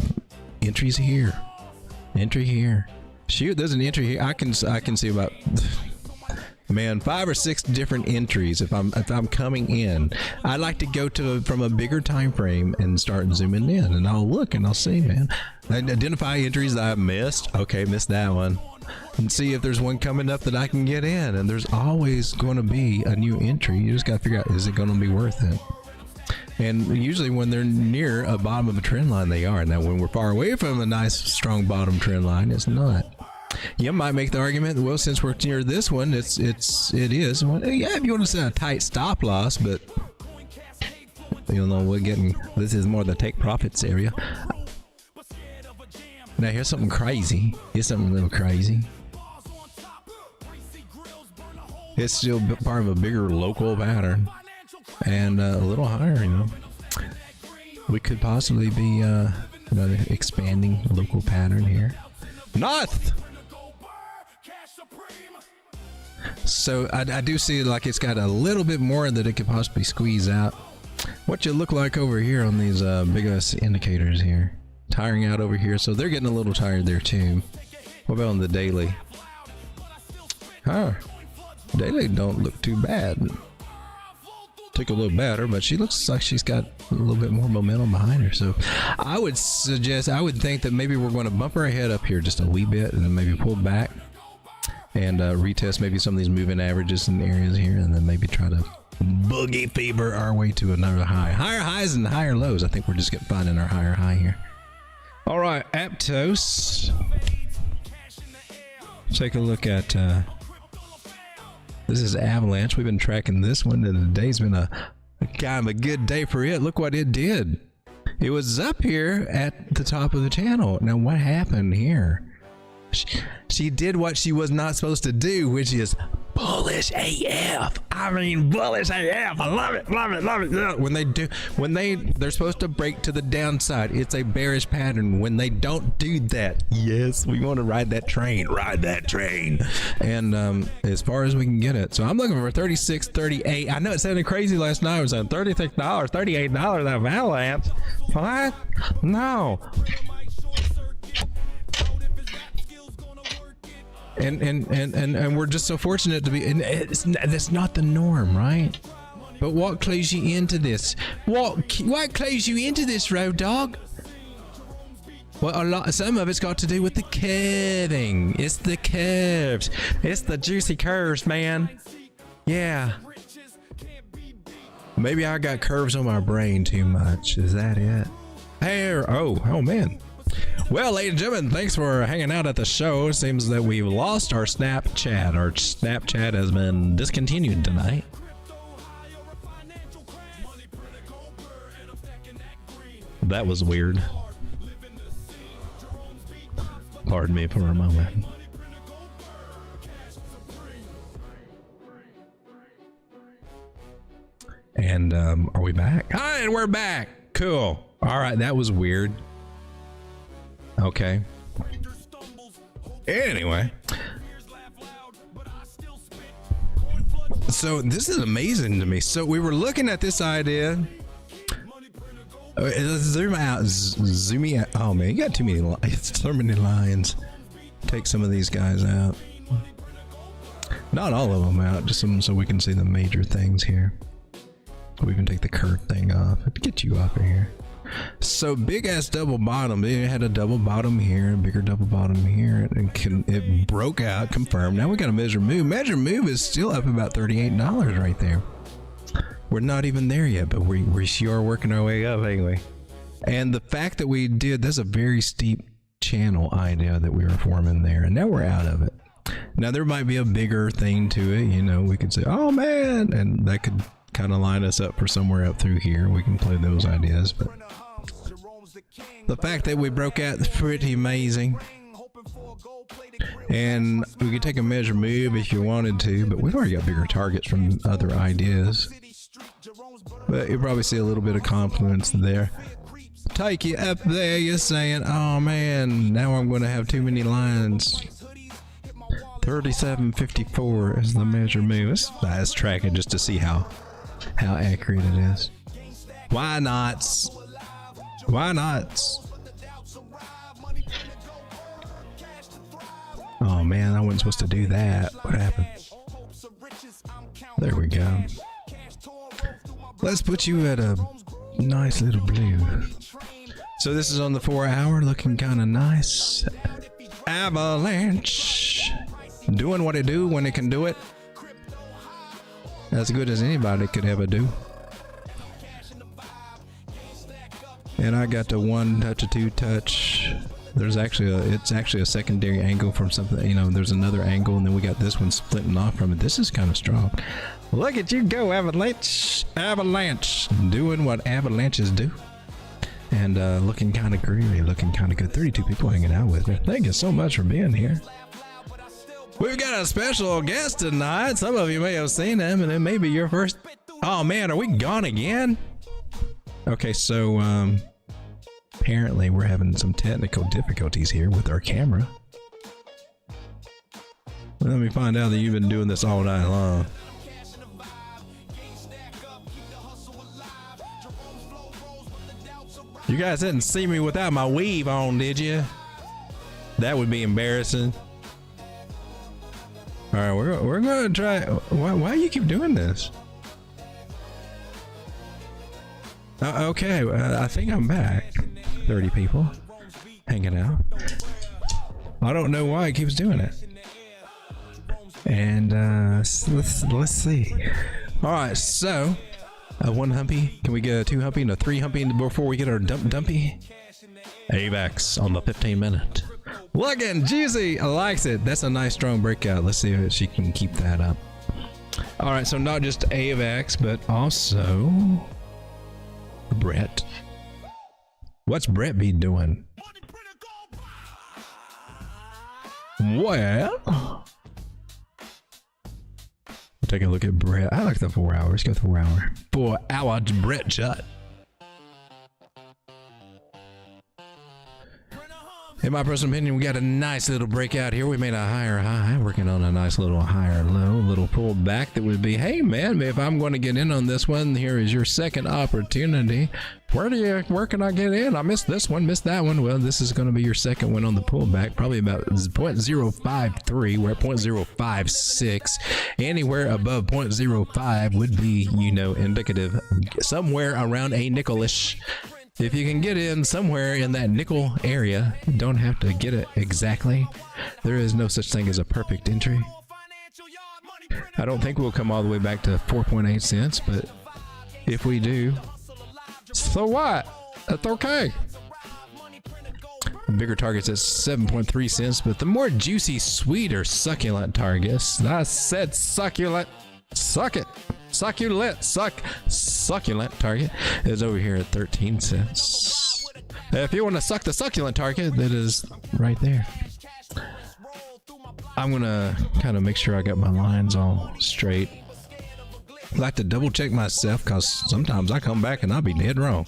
entries here, entry here. Shoot, there's an entry here. I can see about, man, 5 or 6 different entries. If I'm coming in, I like to go from a bigger time frame and start zooming in, and I'll look and I'll see, man. I identify entries that I've missed. Okay, missed that one, and see if there's one coming up that I can get in. And there's always going to be a new entry. You just got to figure out, is it going to be worth it? And usually when they're near a bottom of a trend line, they are. Now, when we're far away from a nice strong bottom trend line, it's not. You might make the argument, well, since we're near this one, it is. Well, yeah, if you want to set a tight stop loss, but you know, this is more the take profits area. Now here's something crazy. Here's something a little crazy. It's still part of a bigger local pattern, and a little higher, you know. We could possibly be another expanding local pattern here. North! So I do see like it's got a little bit more that it could possibly squeeze out. What you look like over here on these big ass indicators here, tiring out over here, so they're getting a little tired there too. What about on the daily? Huh, daily don't look too bad. Took a little better, but she looks like she's got a little bit more momentum behind her. So I would think that maybe we're going to bump her head up here just a wee bit, and then maybe pull back and retest maybe some of these moving averages in areas here, and then maybe try to boogie fever our way to another high. Higher highs and higher lows. I think we're just finding our higher high here. All right, Aptos. Take a look at this is Avalanche. We've been tracking this one, and today's been a kind of a good day for it. Look what it did. It was up here at the top of the channel. Now what happened here? She did what she was not supposed to do, which is bullish AF. I mean, bullish AF. I love it, love it, love it. They're supposed to break to the downside. It's a bearish pattern. When they don't do that, yes, we want to ride that train, and as far as we can get it. So I'm looking for 36, 38. I know it sounded crazy last night. It was on $36, $38 Avalanche. What? No. And we're just so fortunate to be, and that's not the norm, right? But what clues you into this? What clues you into this, road dog? Well, some of it's got to do with the curving. It's the curves. It's the juicy curves, man. Yeah. Maybe I got curves on my brain too much. Is that it? Hey, oh man. Well, ladies and gentlemen, thanks for hanging out at the show. Seems that we've lost our Snapchat. Our Snapchat has been discontinued tonight. That was weird. Pardon me for a moment. And are we back? Hi, and we're back. Cool. All right, that was weird. Okay. Anyway. So this is amazing to me. So we were looking at this idea. Let's zoom out. Zoom me out. Oh man, you got too many lines. So many lines. Take some of these guys out. Not all of them out, just some so we can see the major things here. We can take the curve thing off. Get you off of here. So big ass double bottom. It had a double bottom here, a bigger double bottom here, and it broke out. Confirmed. Now we got to measure move. Measure move is still up about $38 right there. We're not even there yet, but we sure are working our way up anyway. And the fact that we did, that's a very steep channel idea that we were forming there, and now we're out of it. Now there might be a bigger thing to it, you know. We could say, oh man, and that could kind of line us up for somewhere up through here. We can play those ideas, but the fact that we broke out is pretty amazing. And we could take a measure move if you wanted to, but we've already got bigger targets from other ideas. But you probably see a little bit of confluence there. Take you up there, you're saying, oh man, now I'm going to have too many lines. 37.54 is the measure move. Let's track it just to see how accurate it is. Why not? Why not? Oh man, I wasn't supposed to do that. What happened? There we go. Let's put you at a nice little blue. So this is on the 4 hour, looking kind of nice. Avalanche. Doing what it do when it can do it. As good as anybody could ever do. And I got the 1 touch, a 2 touch. There's actually it's actually a secondary angle from something, you know, there's another angle, and then we got this one splitting off from it. This is kind of strong. Look at you go, Avalanche. Avalanche. Doing what avalanches do. And looking kind of groovy, looking kind of good. 32 people hanging out with me. Thank you so much for being here. We've got a special guest tonight. Some of you may have seen him, and it may be your first. Oh man, are we gone again? Okay, so apparently we're having some technical difficulties here with our camera. Let me find out that you've been doing this all night long. You guys didn't see me without my weave on, did you? That would be embarrassing. All right, we're gonna try. Why you keep doing this? Okay, I think I'm back. 30 people hanging out. I don't know why it keeps doing it. And let's see. All right, so 1 humpy. Can we get a 2 humpy and a 3 humpy before we get our dumpy? AVAX on the 15-minute. Looking juicy. I likes it. That's a nice strong breakout. Let's see if she can keep that up. All right, so not just AVAX, but also Brett. What's Brett be doing? Well, take a look at Brett. I like the 4 hours. Go 4 hour. 4 hour Brett Judd. In my personal opinion, we got a nice little breakout here. We made a higher high, working on a nice little higher low, little pullback that would be, hey man, if I'm going to get in on this one, here is your second opportunity. Where can I get in? I missed this one, missed that one. Well, this is going to be your second one on the pullback, probably about 0.053. We're at 0.056. Anywhere above 0.05 would be, you know, indicative somewhere around a nickelish. If you can get in somewhere in that nickel area, you don't have to get it exactly. There is no such thing as a perfect entry. I don't think we'll come all the way back to 4.8 cents, but if we do, so what? That's okay. Bigger targets at 7.3 cents, but the more juicy, sweeter, succulent targets. I said succulent. Suck it. Succulent target is over here at 13 cents. If you want to suck the succulent target, that is right there. I'm gonna kind of make sure I got my lines all straight. I like to double check myself because sometimes I come back and I'll be dead wrong.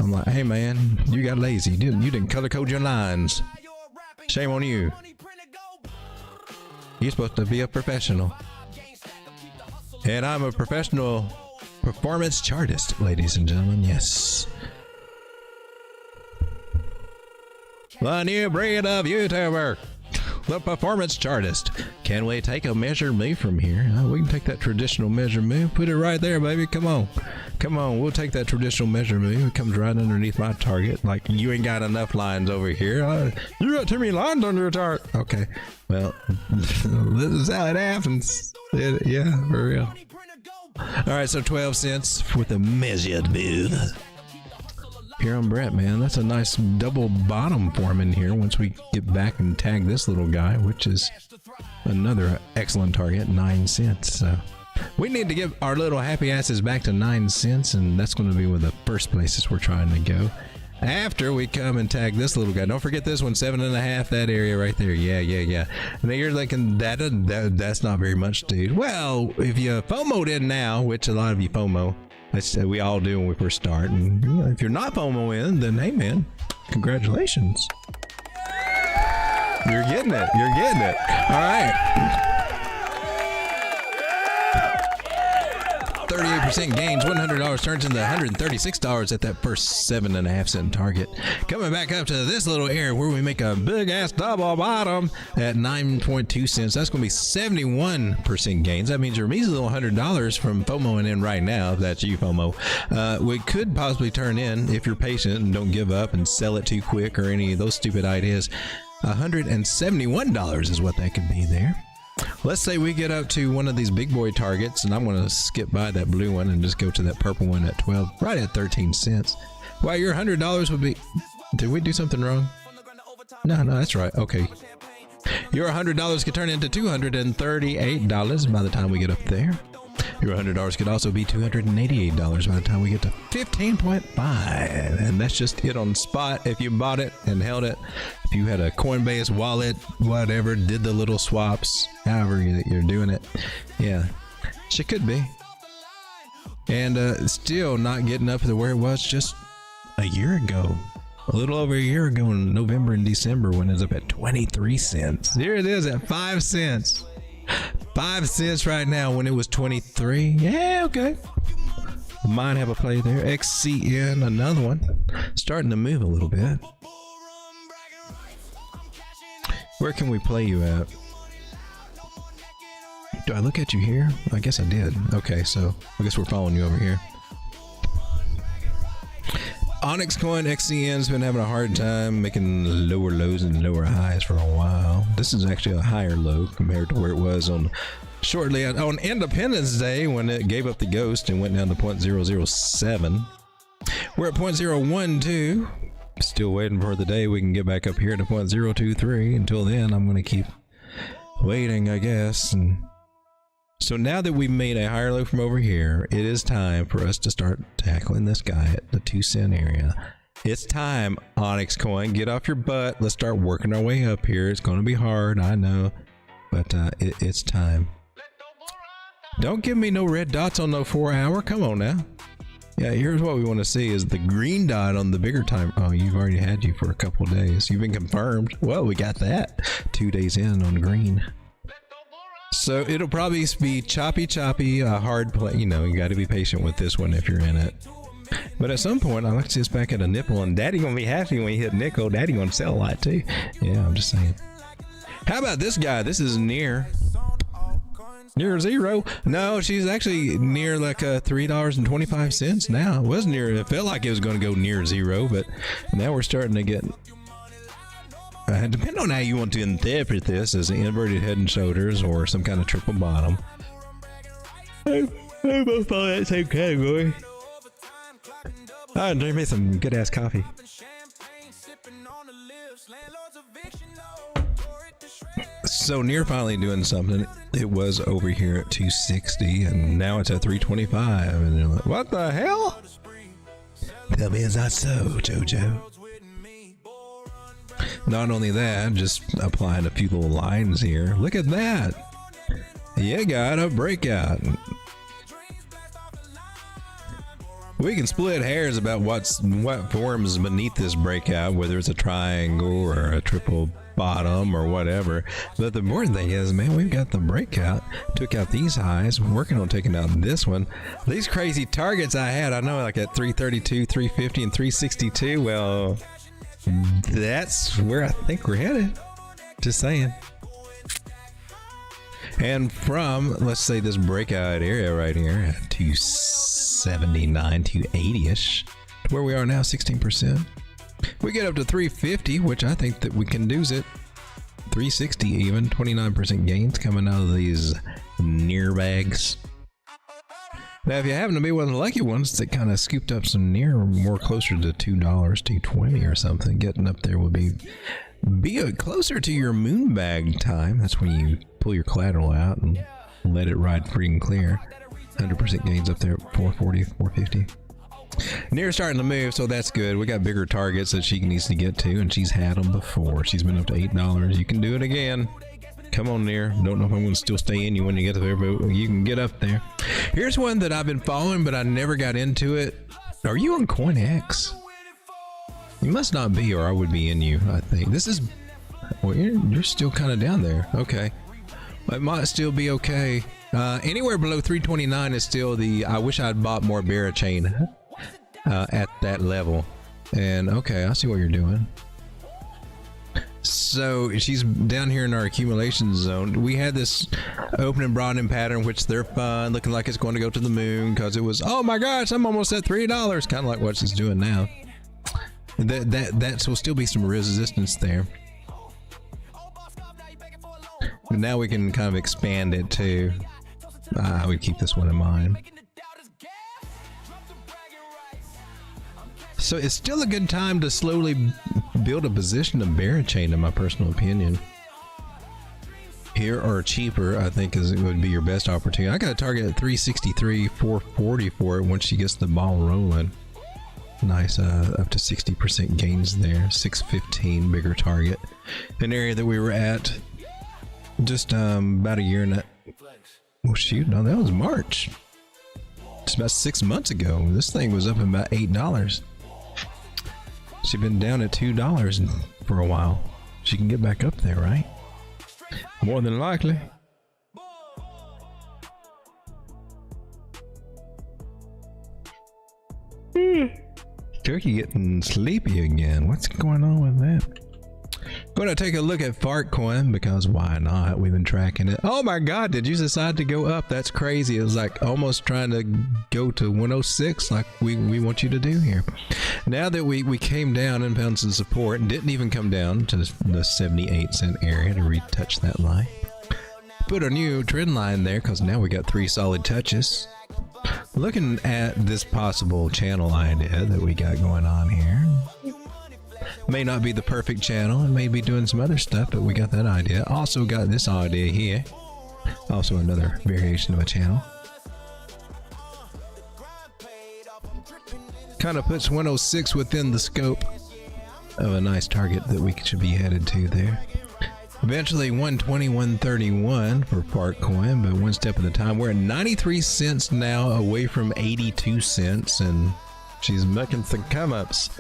I'm like, hey man, you got lazy. You didn't color code your lines. Shame on you. You're supposed to be a professional. And I'm a professional performance chartist, ladies and gentlemen. Yes. The new breed of YouTuber. The performance chartist. Can we take a measure move from here? We can take that traditional measure move. Put it right there, baby. Come on. Come on. We'll take that traditional measure move. It comes right underneath my target. Like, you ain't got enough lines over here. You got too many lines on your chart. Okay. Well, this is how it happens. Yeah, for real. All right, so 12 cents with a measured move. Here on Brett, man, that's a nice double bottom form in here once we get back and tag this little guy, which is another excellent target, 9 cents. So we need to get our little happy asses back to 9 cents, and that's going to be one of the first places we're trying to go. After we come and tag this little guy. Don't forget this one, 7.5, that area right there. Yeah. And then you're thinking, that's not very much, dude. Well, if you FOMO'd in now, which a lot of you FOMO, we all do when we first start. And if you're not FOMO in, then hey man, congratulations. You're getting it. All right. 38% gains, $100 turns into $136 at that first 7.5 cent target. Coming back up to this little area where we make a big ass double bottom at 9.2 cents. That's going to be 71% gains. That means you're measly $100 from FOMOing in right now. If that's you, FOMO. We could possibly turn in, if you're patient and don't give up and sell it too quick or any of those stupid ideas, $171 is what that could be there. Let's say we get up to one of these big boy targets, and I'm going to skip by that blue one and just go to that purple one at 12, right at 13 cents. Well, your $100 would be... Did we do something wrong? No, that's right. Okay. Your $100 could turn into $238 by the time we get up there. Your $100 could also be $288 by the time we get to 15.5, and that's just it on spot. If you bought it and held it, if you had a Coinbase wallet, whatever, did the little swaps, however you're doing it, yeah, she could be. And still not getting up to where it was just a year ago. A little over a year ago in November and December when it was up at 23 cents. Here it is at 5 cents. 5 cents right now when it was 23. Yeah, okay. Might have a play there. XCN, another one. Starting to move a little bit. Where can we play you at? Do I look at you here? I guess I did. Okay, so I guess we're following you over here. Onyx Coin XCN's been having a hard time making lower lows and lower highs for a while. This is actually a higher low compared to where it was on shortly on Independence Day when it gave up the ghost and went down to 0.007. We're at 0.012. Still waiting for the day we can get back up here to 0.023. Until then, I'm going to keep waiting, I guess. And so now that we've made a higher low from over here, it is time for us to start tackling this guy at the 2 cent area. It's time, Onyx Coin. Get off your butt. Let's start working our way up here. It's going to be hard, I know, but it's time. Don't give me no red dots on no 4 hour. Come on now. Yeah, here's what we want to see is the green dot on the bigger time. Oh, you've already had you for a couple of days. You've been confirmed. Well, we got that 2 days in on green. So it'll probably be choppy, a hard play. You know, you got to be patient with this one if you're in it. But at some point, I like to see us back at a nickel, and Daddy gonna be happy when you hit nickel. Daddy gonna sell a lot too. Yeah, I'm just saying. How about this guy? This is near zero. No, she's actually near like $3.25 now. It was near. It felt like it was going to go near zero, but now we're starting to get. Depending on how you want to interpret this as an inverted head and shoulders or some kind of triple bottom. I both fall in that same category. Drink me some good ass coffee. So near finally doing something. It was over here at 260 and now it's at 325 and you're like, what the hell? Tell me it's not so, Jojo. Not only that, just applying a few little lines here. Look at that. You got a breakout. We can split hairs about what forms beneath this breakout, whether it's a triangle or a triple bottom or whatever. But the important thing is, man, we've got the breakout. Took out these highs. We're working on taking out this one. These crazy targets I had, I know, like at 332, 350, and 362. Well, that's where I think we're headed. Just saying. And from, let's say, this breakout area right here at 279, 280-ish, where we are now, 16%. We get up to 350, which I think that we can do it. 360 even, 29% gains coming out of these near bags. Now, if you happen to be one of the lucky ones that kind of scooped up some near, more closer to $2, $2.20 or something, getting up there would be closer to your moon bag time. That's when you pull your collateral out and let it ride free and clear. 100% gains up there at 440, 450. Near starting to move, so that's good. We got bigger targets that she needs to get to, and she's had them before. She's been up to $8. You can do it again. Come on, Near. Don't know if I'm going to still stay in you when you get there, but you can get up there. Here's one that I've been following, but I never got into it. Are you on COINEX? You must not be, or I would be in you, I think. This is... Well, you're still kind of down there. Okay. It might still be okay. Anywhere below 329 is still the... I wish I'd bought more Barachain at that level. And okay, I see what you're doing. So she's down here in our accumulation zone. We had this open and broadening pattern, which they're fun, looking like it's going to go to the moon because it was, oh my gosh, I'm almost at $3, kind of like what she's doing now. That will still be some resistance there. But now we can kind of expand it too. I would keep this one in mind. So it's still a good time to slowly build a position of Barachain, in my personal opinion. Here or cheaper, I think would be your best opportunity. I got a target at 363, 440 for it once she gets the ball rolling. Nice, up to 60% gains there. 615 bigger target. An area that we were at just about a year and a... Oh shoot, no, that was March. It's about 6 months ago. This thing was up about $8. She's been down at $2 for a while. She can get back up there, right? More than likely. Turkey getting sleepy again. What's going on with that? Gonna take a look at FartCoin because why not? We've been tracking it. Oh my God, did you decide to go up? That's crazy. It was like almost trying to go to 106 like we want you to do here. Now that we came down and found some support and didn't even come down to the 78-cent area to retouch that line. Put a new trend line there because now we got 3 solid touches. Looking at this possible channel idea that we got going on here. May not be the perfect channel, and may be doing some other stuff, but we got that idea. Also got this idea here. Also another variation of a channel. Kind of puts 106 within the scope of a nice target that we should be headed to there. Eventually 120, 131 for FartCoin, but one step at a time. We're at 93 cents now, away from 82 cents, and she's making some come-ups.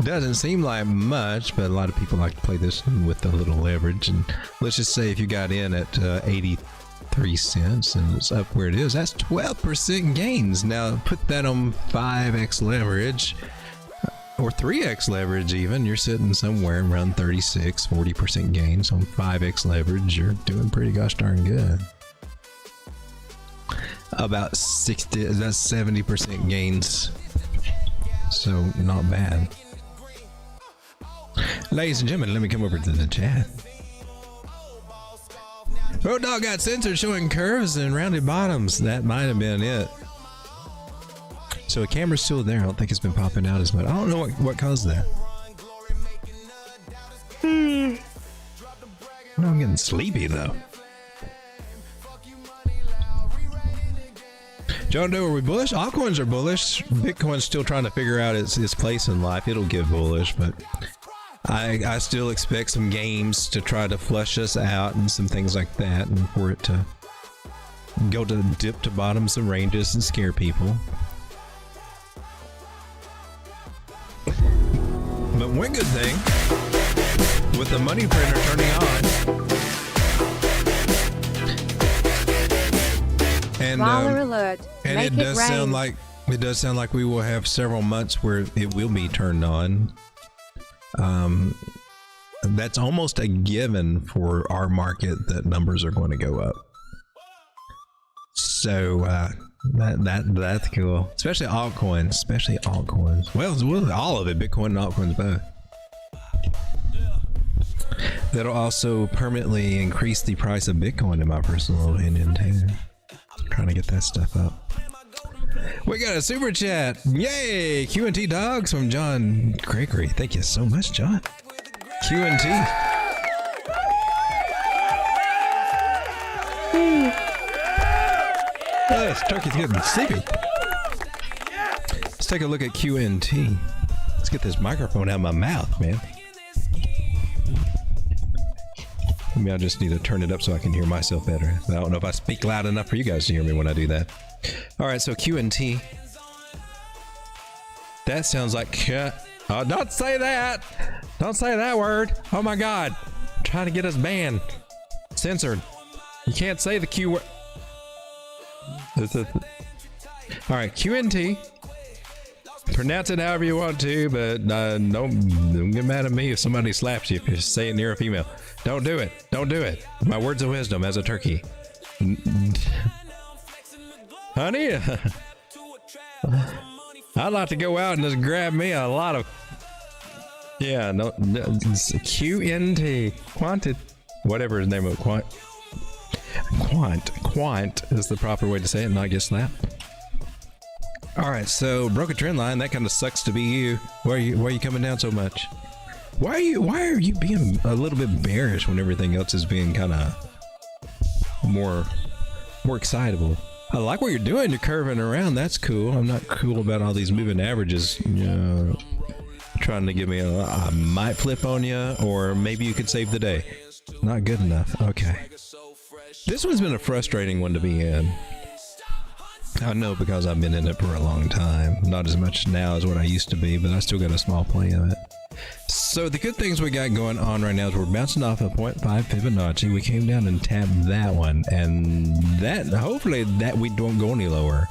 Doesn't seem like much, but a lot of people like to play this with a little leverage. And let's just say if you got in at 83 cents and it's up where it is, that's 12% gains. Now put that on 5x leverage or 3x leverage even. You're sitting somewhere around 36, 40% gains on 5x leverage. You're doing pretty gosh darn good. About 60, that's 70% gains. So not bad. Ladies and gentlemen, let me come over to the chat. Road Dog got censored showing curves and rounded bottoms. That might have been it. So the camera's still there. I don't think it's been popping out as much. I don't know what caused that. I'm getting sleepy though. John Doe, are we bullish? Altcoins are bullish. Bitcoin's still trying to figure out its place in life. It'll get bullish, but I still expect some games to try to flush us out and some things like that, and for it to go to dip to bottom some ranges and scare people. But one good thing, with the money printer turning on, and alert. and it does sound like we will have several months where it will be turned on. That's almost a given for our market that numbers are going to go up. So that's cool, especially altcoins. Well, all of it, Bitcoin and altcoins both. That'll also permanently increase the price of Bitcoin, in my personal opinion, too. Trying to get that stuff up. We got a super chat. Yay! Q&T dogs from John Gregory. Thank you so much, John. Q&T. This turkey's getting sleepy. Let's take a look at Q&T. Let's get this microphone out of my mouth, man. Maybe I just need to turn it up so I can hear myself better. I don't know if I speak loud enough for you guys to hear me when I do that. All right, so Q&T. That sounds like... don't say that! Don't say that word! Oh my god! I'm trying to get us banned. Censored. You can't say the Q word. All right, Q&T. Pronounce it however you want to, but don't get mad at me if somebody slaps you if you say it near a female. Don't do it. Don't do it. My words of wisdom as a turkey. Honey, I'd like to go out and just grab me a lot of... Yeah, no, Q&T. Quanted. Whatever his name of Quant is the proper way to say it, not get slapped. All right, so broke a trend line. That kind of sucks to be you. Why are you coming down so much? Why are you being a little bit bearish when everything else is being kind of more excitable? I like what you're doing. You're curving around. That's cool. I'm not cool about all these moving averages. You know, trying to give me I might flip on you, or maybe you could save the day. Not good enough. Okay. This one's been a frustrating one to be in. I know, because I've been in it for a long time. Not as much now as what I used to be, but I still got a small play of it. So the good things we got going on right now is we're bouncing off a 0.5 Fibonacci. We came down and tapped that one, and that hopefully that we don't go any lower.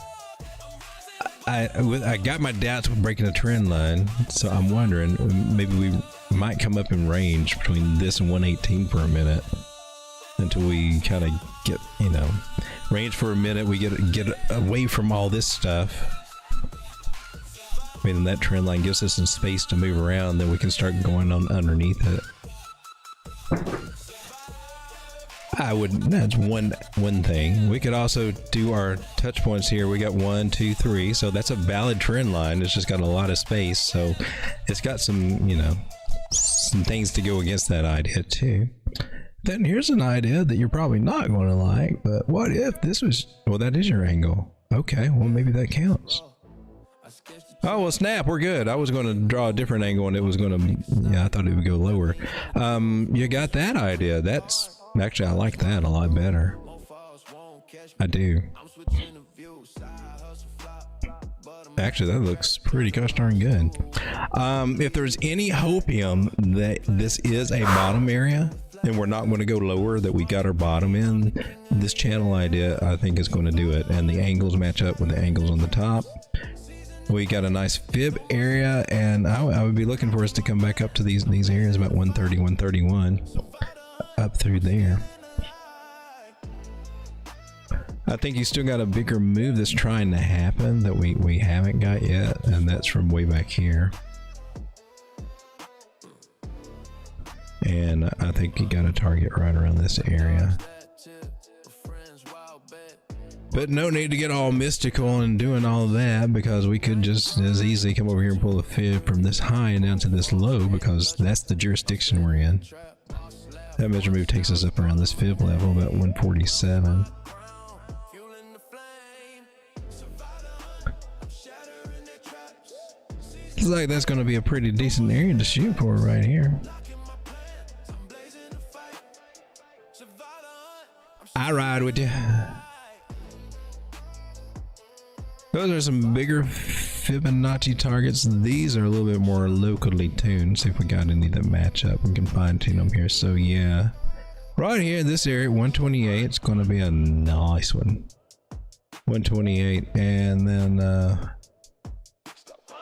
I got my doubts with breaking a trend line, so I'm wondering maybe we might come up in range between this and 118 for a minute until we kind of get, you know, range for a minute. We get away from all this stuff. I mean, that trend line gives us some space to move around, then we can start going on underneath it. That's one thing. We could also do our touch points here. We got 1, 2, 3, so that's a valid trend line. It's just got a lot of space, so it's got some, you know, some things to go against that idea too. Then here's an idea that you're probably not going to like, but what if this was, well, that is your angle. Okay, well, maybe that counts. Oh, well, snap, we're good. I was going to draw a different angle and it was going to, yeah, I thought it would go lower. You got that idea. That's, actually, I like that a lot better. I do. Actually, that looks pretty gosh darn good. If there's any hopium that this is a bottom area and we're not going to go lower, that we got our bottom in, this channel idea, I think, is going to do it. And the angles match up with the angles on the top. We got a nice fib area, and I would be looking for us to come back up to these areas about 130, 131, up through there. I think you still got a bigger move that's trying to happen that we haven't got yet, and that's from way back here. And I think you got a target right around this area. But no need to get all mystical and doing all of that, because we could just as easily come over here and pull a fib from this high and down to this low, because that's the jurisdiction we're in. That measure move takes us up around this fib level, about 147. Looks like that's going to be a pretty decent area to shoot for right here. I ride with you. Those are some bigger Fibonacci targets. These are a little bit more locally tuned. See if we got any that match up. We can fine tune them here. So yeah, right here, this area, 128. It's going to be a nice one. 128, and then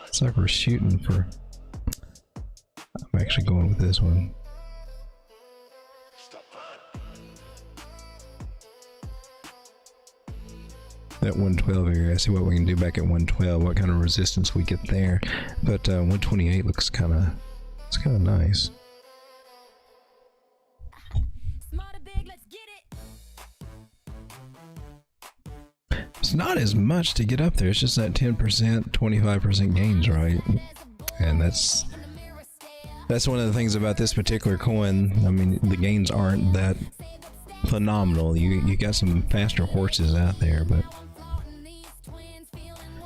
it's like we're shooting for. I'm actually going with this one. That 112 area. See what we can do back at 112. What kind of resistance we get there. But 128 looks kind of. It's kind of nice. It's not as much to get up there. It's just that 10%, 25% gains, right? And that's one of the things about this particular coin. I mean, the gains aren't that phenomenal. You got some faster horses out there, but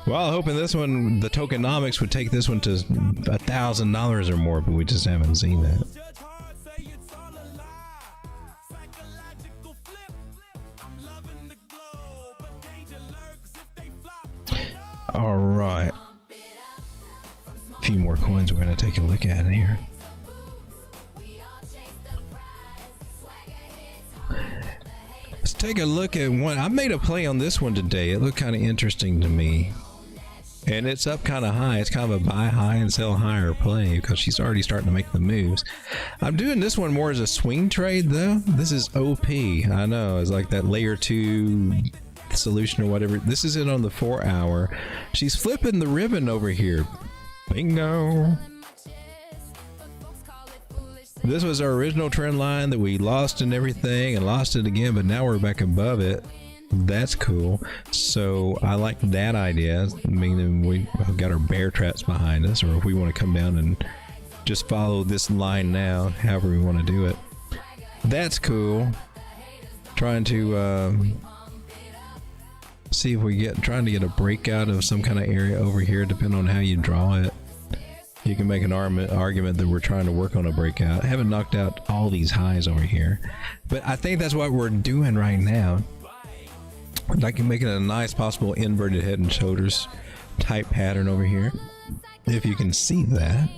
well, hoping this one, the tokenomics would take this one to $1,000 or more, but we just haven't seen that. All right, a few more coins we're going to take a look at here. Let's take a look at one. I made a play on this one today. It looked kind of interesting to me, and it's up kind of high. It's kind of a buy high and sell higher play because she's already starting to make the moves. I'm doing this one more as a swing trade though. This is OP. I know, it's like that layer 2 solution or whatever. This is it on the 4 hour. She's flipping the ribbon over here. Bingo. This was our original trend line that we lost and everything and lost it again, but now we're back above it. That's cool. So I like that idea, meaning we got our bear traps behind us, or if we want to come down and just follow this line now, however we want to do it. That's cool. Trying to see if we trying to get a breakout of some kind of area over here, depending on how you draw it. You can make an argument that we're trying to work on a breakout. I haven't knocked out all these highs over here, but I think that's what we're doing right now. Like making a nice possible inverted head and shoulders type pattern over here, if you can see that.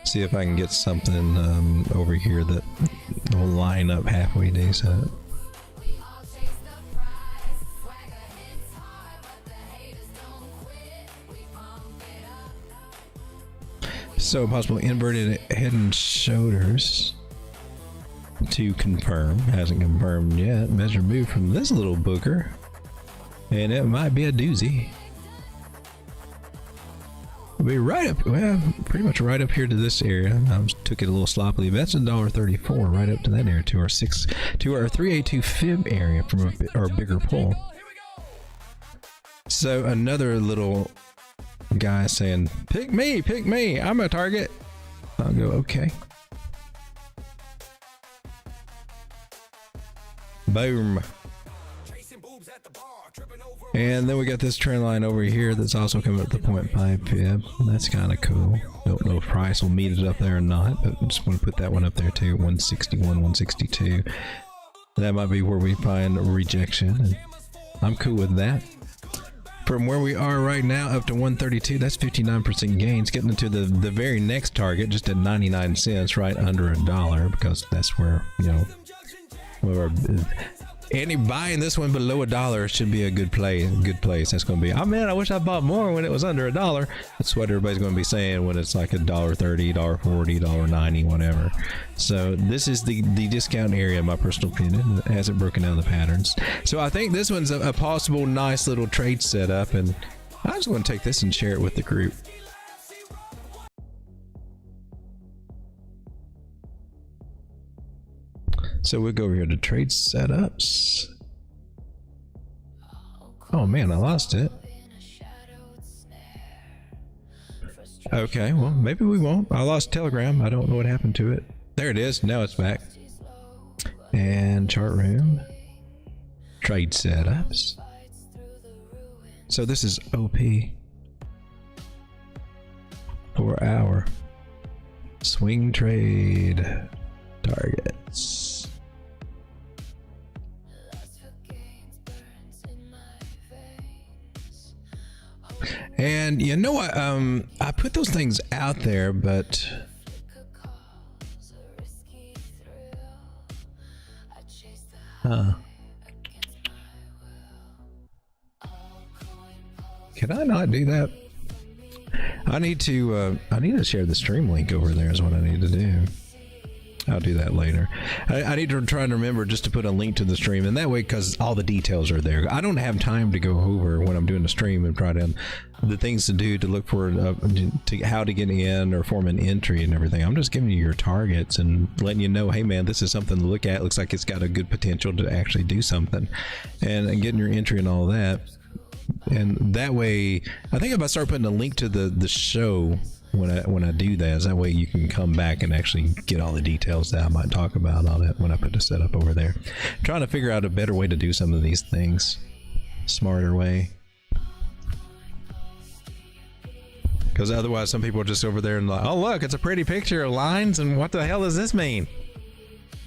See if I can get something over here that will line up halfway decent. So possible inverted head and shoulders to confirm. Hasn't confirmed yet. Measure move from this little booger, and it might be a doozy. We'll be right up, well, pretty much right up here to this area. I took it a little sloppily, but that's $1.34 right up to that area, to our 382 fib area from our bigger pull. So another little guy saying, pick me, I'm a target. I'll go, okay. Boom. And then we got this trend line over here that's also coming up to 0.5 pip. That's kind of cool. Don't know if price will meet it up there or not, but I just want to put that one up there too. 161, 162. That might be where we find a rejection, and I'm cool with that. From where we are right now up to 132, that's 59% gains, getting into the very next target just at 99 cents, right under $1, because that's where, you know, any buying this one below $1 should be a good play, good place. That's going to be, oh man, I wish I bought more when it was under $1. That's what everybody's going to be saying when it's like $1.30, $1.40, $1.90, whatever. So this is the discount area, in my personal opinion. It hasn't broken down the patterns. So I think this one's a possible nice little trade setup, and I just want to take this and share it with the group. So we'll go over here to trade setups. Oh man, I lost it. Okay, well maybe we won't. I lost Telegram. I don't know what happened to it. There it is. Now it's back. And chart room. Trade setups. So this is OP for our swing trade targets. And you know what? I put those things out there, but can I not do that? I need to share the stream link over there is what I need to do. I'll do that later. I need to try and remember just to put a link to the stream, and that way, because all the details are there. I don't have time to go over when I'm doing a stream and try to the things to do to look for to how to get in or form an entry and everything. I'm just giving you your targets and letting you know, hey man, this is something to look at. It looks like it's got a good potential to actually do something, and getting your entry and all that. And that way, I think if I start putting a link to the show when I do that, is that way you can come back and actually get all the details that I might talk about on it when I put the setup over there. I'm trying to figure out a better way to do some of these things, smarter way. Because otherwise, some people are just over there and like, oh look, it's a pretty picture of lines, and what the hell does this mean?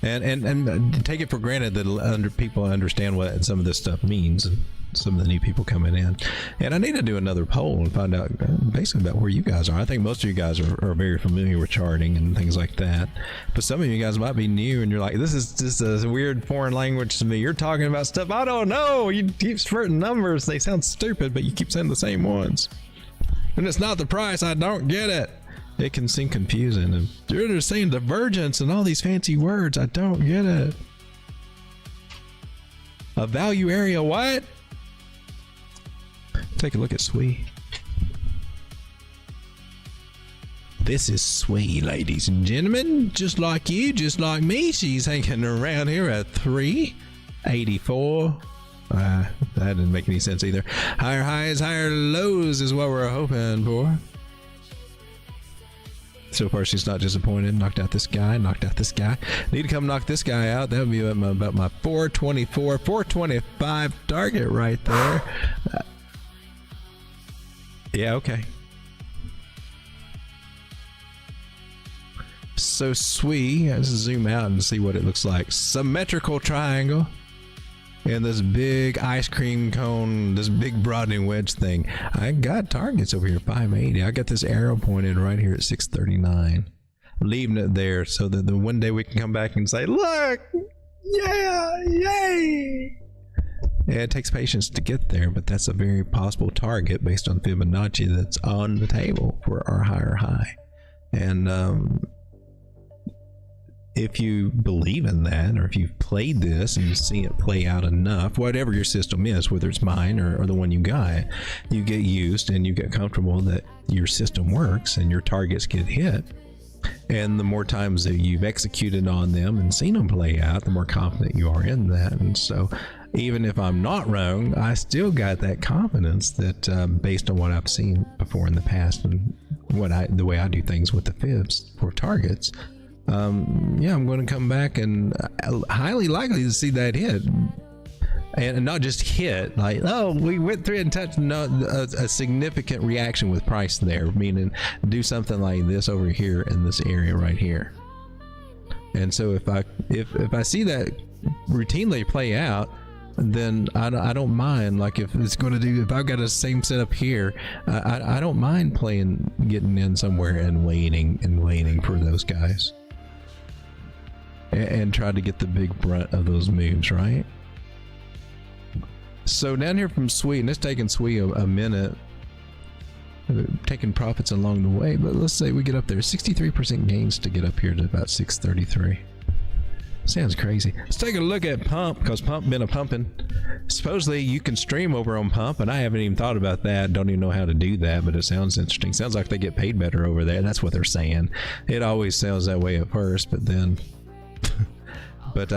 And take it for granted that people understand what some of this stuff means. Some of the new people coming in, and I need to do another poll and find out basically about where you guys are. I think most of you guys are very familiar with charting and things like that, but some of you guys might be new and you're like, this is just a weird foreign language to me. You're talking about stuff I don't know. You keep spurting numbers, they sound stupid, but you keep saying the same ones, and it's not the price. I don't get it. It can seem confusing, and you're saying divergence and all these fancy words. I don't get it. A value area, what? Take a look at SWE. This is SWE, ladies and gentlemen. Just like you, just like me, she's hanging around here at 384. That didn't make any sense either. Higher highs, higher lows is what we're hoping for. So far, she's not disappointed. Knocked out this guy, knocked out this guy. Need to come knock this guy out. That would be about my 424, 425 target right there. Yeah, okay. So SWE, let's zoom out and see what it looks like. Symmetrical triangle. And this big ice cream cone, this big broadening wedge thing. I got targets over here, 580. I got this arrow pointed right here at 639. Leaving it there so that the one day we can come back and say, look, yeah, yay. Yeah, it takes patience to get there, but that's a very possible target based on Fibonacci that's on the table for our higher high. And if you believe in that, or if you've played this and you see it play out enough, whatever your system is, whether it's mine or the one you got, you get used and you get comfortable that your system works and your targets get hit. And the more times that you've executed on them and seen them play out, the more confident you are in that. And so even if I'm not wrong, I still got that confidence that based on what I've seen before in the past and the way I do things with the fibs for targets, yeah, I'm going to come back and highly likely to see that hit. And not just hit, like, oh, we went through it and touched a significant reaction with price there, meaning do something like this over here in this area right here. And so if I see that routinely play out, then I don't mind. Like if it's going to do, if I've got a same setup here, I don't mind getting in somewhere and waiting for those guys, and try to get the big brunt of those moves, right? So down here from SWE, and it's taking SWE a minute, taking profits along the way, but let's say we get up there, 63% gains to get up here to about 633. Sounds crazy. Let's take a look at Pump, because Pump been a pumping. Supposedly you can stream over on Pump, and I haven't even thought about that. Don't even know how to do that, but it sounds interesting. Sounds like they get paid better over there. That's what they're saying. It always sounds that way at first, but then but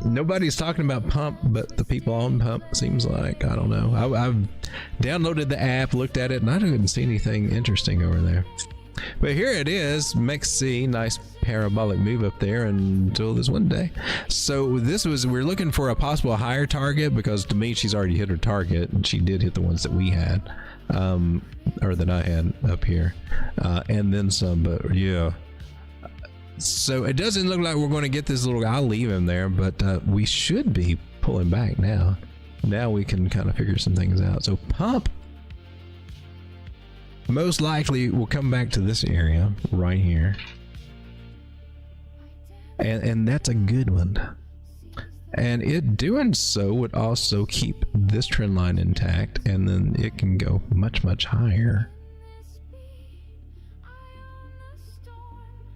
nobody's talking about Pump but the people on Pump, seems like. I don't know. I've downloaded the app, looked at it, and I didn't see anything interesting over there. But here it is, MEXC, nice parabolic move up there until this one day. So we're looking for a possible higher target, because to me she's already hit her target, and she did hit the ones that we had, or that I had up here, and then some. But yeah, so it doesn't look like we're going to get this little guy. I'll leave him there, but we should be pulling back now. Now we can kind of figure some things out. So pump most likely will come back to this area right here, and that's a good one. And it doing so would also keep this trend line intact, and then it can go much higher.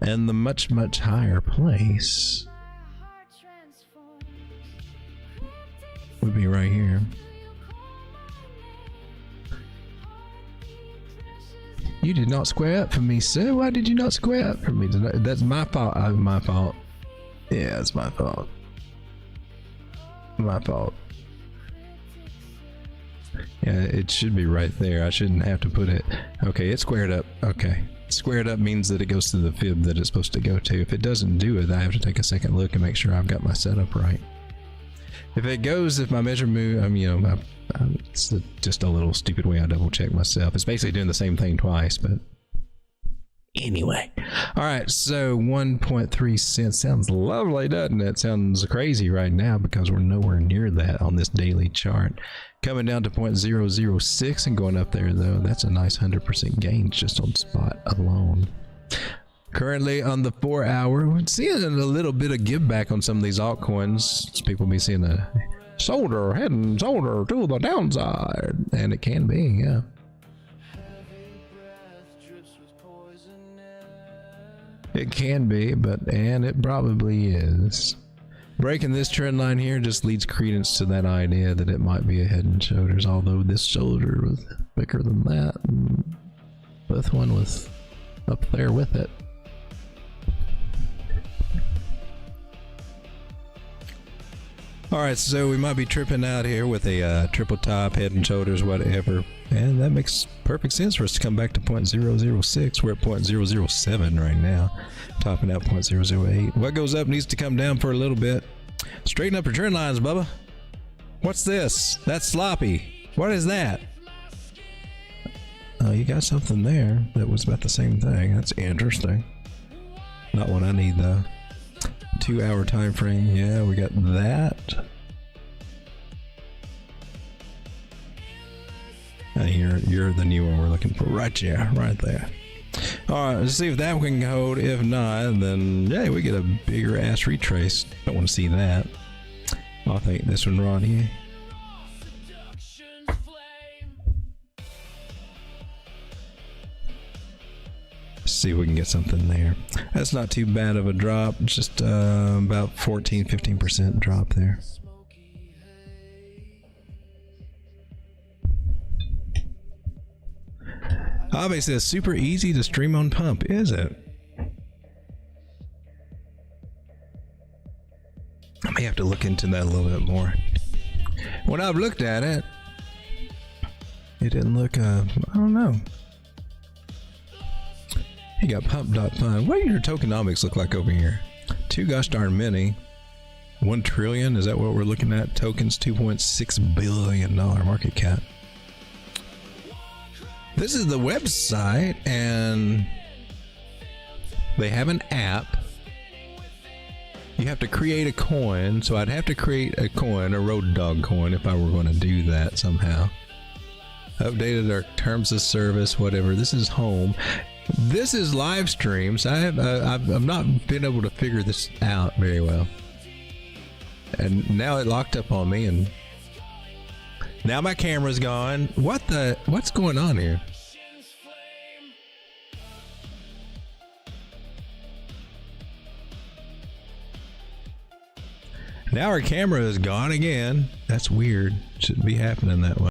And the much higher place would be right here. You did not square up for me, sir. Why did you not square up for me tonight? That's my fault. My fault. Yeah, it's my fault. My fault. Yeah, it should be right there. I shouldn't have to put it. Okay, it's squared up. Okay. Squared up means that it goes to the fib that it's supposed to go to. If it doesn't do it, I have to take a second look and make sure I've got my setup right. If it goes, if my measure move, it's just a little stupid way I double check myself. It's basically doing the same thing twice, but anyway. All right, so 1.3 cents sounds lovely, doesn't it? Sounds crazy right now because we're nowhere near that on this daily chart. Coming down to 0.006 and going up there though, that's a nice 100% gain just on spot alone. Currently on the 4 hour, we're seeing a little bit of give back on some of these altcoins. People be seeing a head and shoulder to the downside, and it can be, yeah. It can be, and it probably is. Breaking this trend line here just leads credence to that idea that it might be a head and shoulders, although this shoulder was thicker than that, and both one was up there with it. Alright, so we might be tripping out here with a triple top, head and shoulders, whatever. And that makes perfect sense for us to come back to 0.006. We're at 0.007 right now. Topping out 0.008. What goes up needs to come down for a little bit. Straighten up your trend lines, Bubba. What's this? That's sloppy. What is that? Oh, you got something there that was about the same thing. That's interesting. Not what I need though. 2 hour time frame. Yeah, we got that. You're the new one we're looking for. Right, yeah, right there. All right, let's see if that one can hold. If not, then yeah, we get a bigger ass retrace. Don't want to see that. I think this one right here. See if we can get something there. That's not too bad of a drop, just about 14-15% drop there. Obviously it's super easy to stream on pump, is it? I may have to look into that a little bit more. When I've looked at it, it didn't look I don't know. You got pump.fun. What do your tokenomics look like over here? 2 gosh darn many. 1 trillion, is that what we're looking at? Tokens, $2.6 billion market cap. This is the website, and they have an app. You have to create a coin, so I'd have to create a coin, a road dog coin, if I were going to do that somehow. Updated our terms of service, whatever. This is home. This is live streams. I've not been able to figure this out very well, and now it locked up on me, and now my camera's gone. What's going on here? Now our camera is gone again. That's weird. Shouldn't be happening that way.